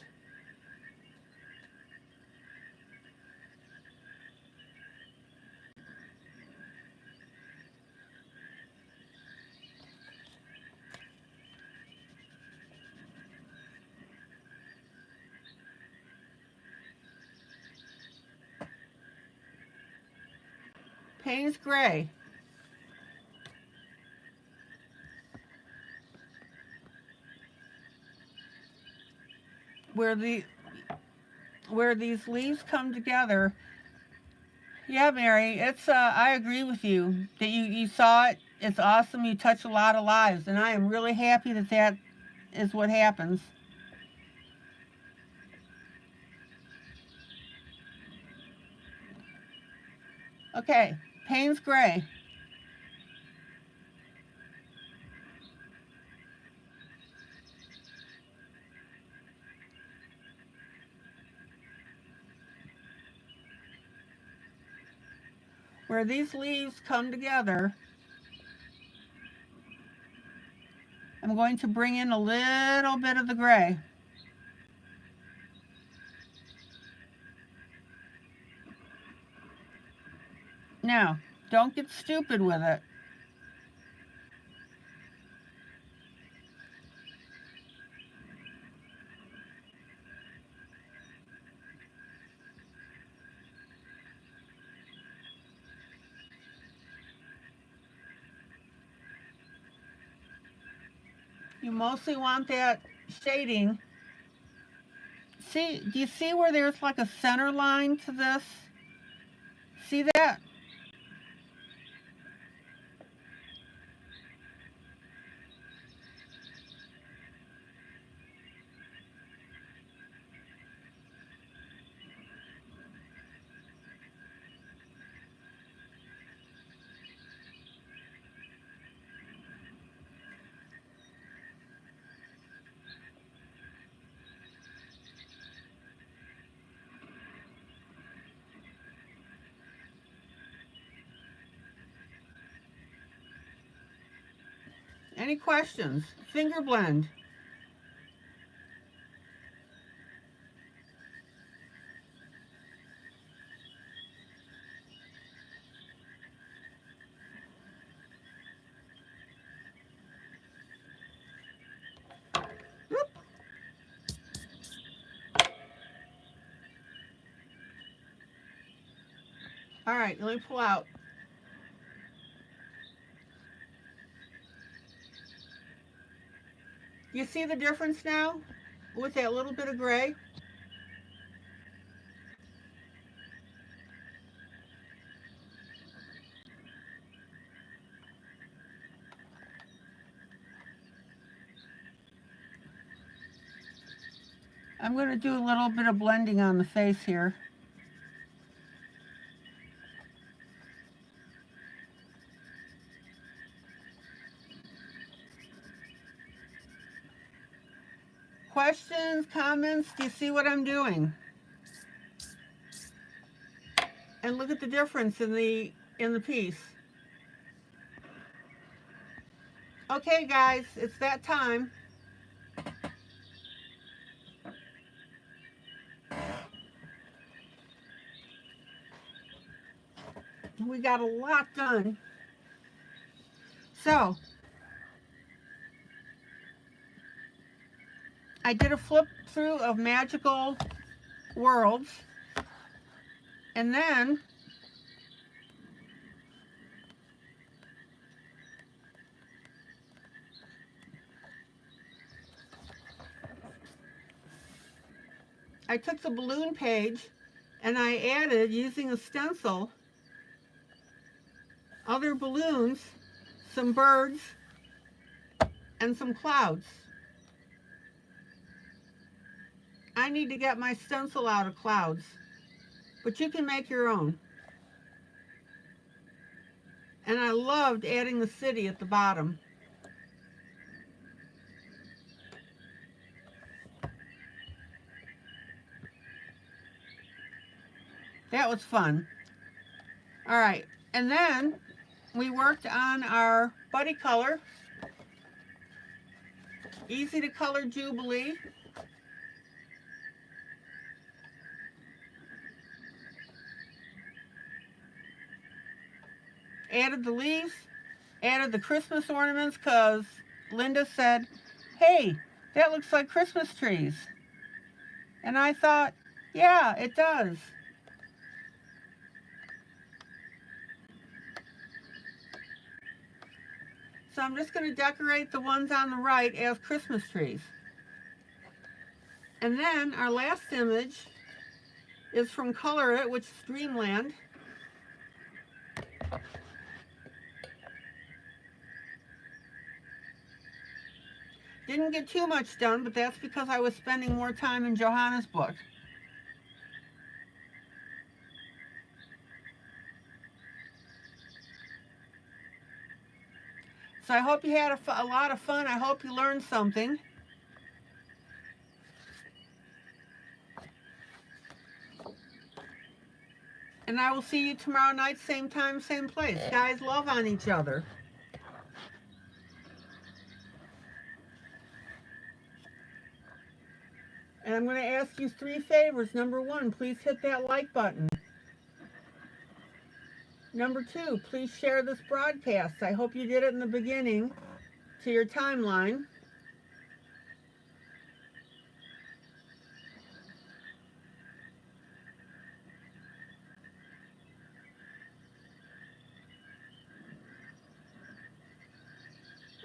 Payne's gray. Where these leaves come together. Yeah, Mary, it's I agree with you that you saw it. It's awesome. You touch a lot of lives, and I am really happy that that is what happens. Okay, Payne's gray. Where these leaves come together, I'm going to bring in a little bit of the gray. Now, don't get stupid with it. You mostly want that shading See, do you see where there's like a center line to this? See that? Any questions? Finger blend. Whoop. All right, let me pull out. You see the difference now with that little bit of gray? I'm going to do a little bit of blending on the face here. Questions, comments? Do you see what I'm doing? And look at the difference in the piece. Okay, guys, it's that time. We got a lot done. So, I did a flip through of Magical Worlds, and then I took the balloon page and I added, using a stencil, other balloons, some birds, and some clouds. I need to get my stencil out of clouds, but you can make your own. And I loved adding the city at the bottom. That was fun. All right, and then we worked on our buddy color, easy to color Jubilee. Added the leaves, added the Christmas ornaments, because Linda said, hey, that looks like Christmas trees. And I thought, yeah, it does. So I'm just going to decorate the ones on the right as Christmas trees. And then our last image is from Color It, which is Dreamland. Didn't get too much done, but that's because I was spending more time in Johanna's book. So I hope you had a lot of fun. I hope you learned something. And I will see you tomorrow night, same time, same place. Guys, love on each other. And I'm going to ask you 3 favors. Number 1, please hit that like button. Number 2, please share this broadcast. I hope you did it in the beginning to your timeline.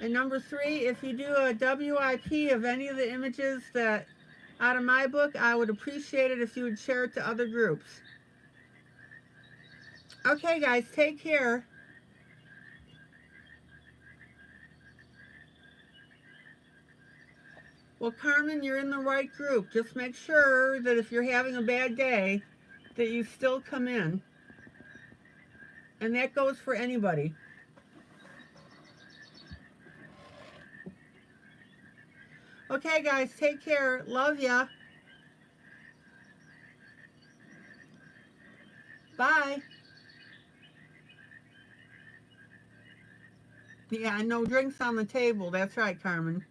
And number 3, if you do a WIP of any of the images that out of my book, I would appreciate it if you would share it to other groups. Okay, guys, take care. Well, Carmen, you're in the right group. Just make sure that if you're having a bad day, that you still come in. And that goes for anybody. Okay, guys, take care. Love ya. Bye. Yeah, no drinks on the table. That's right, Carmen.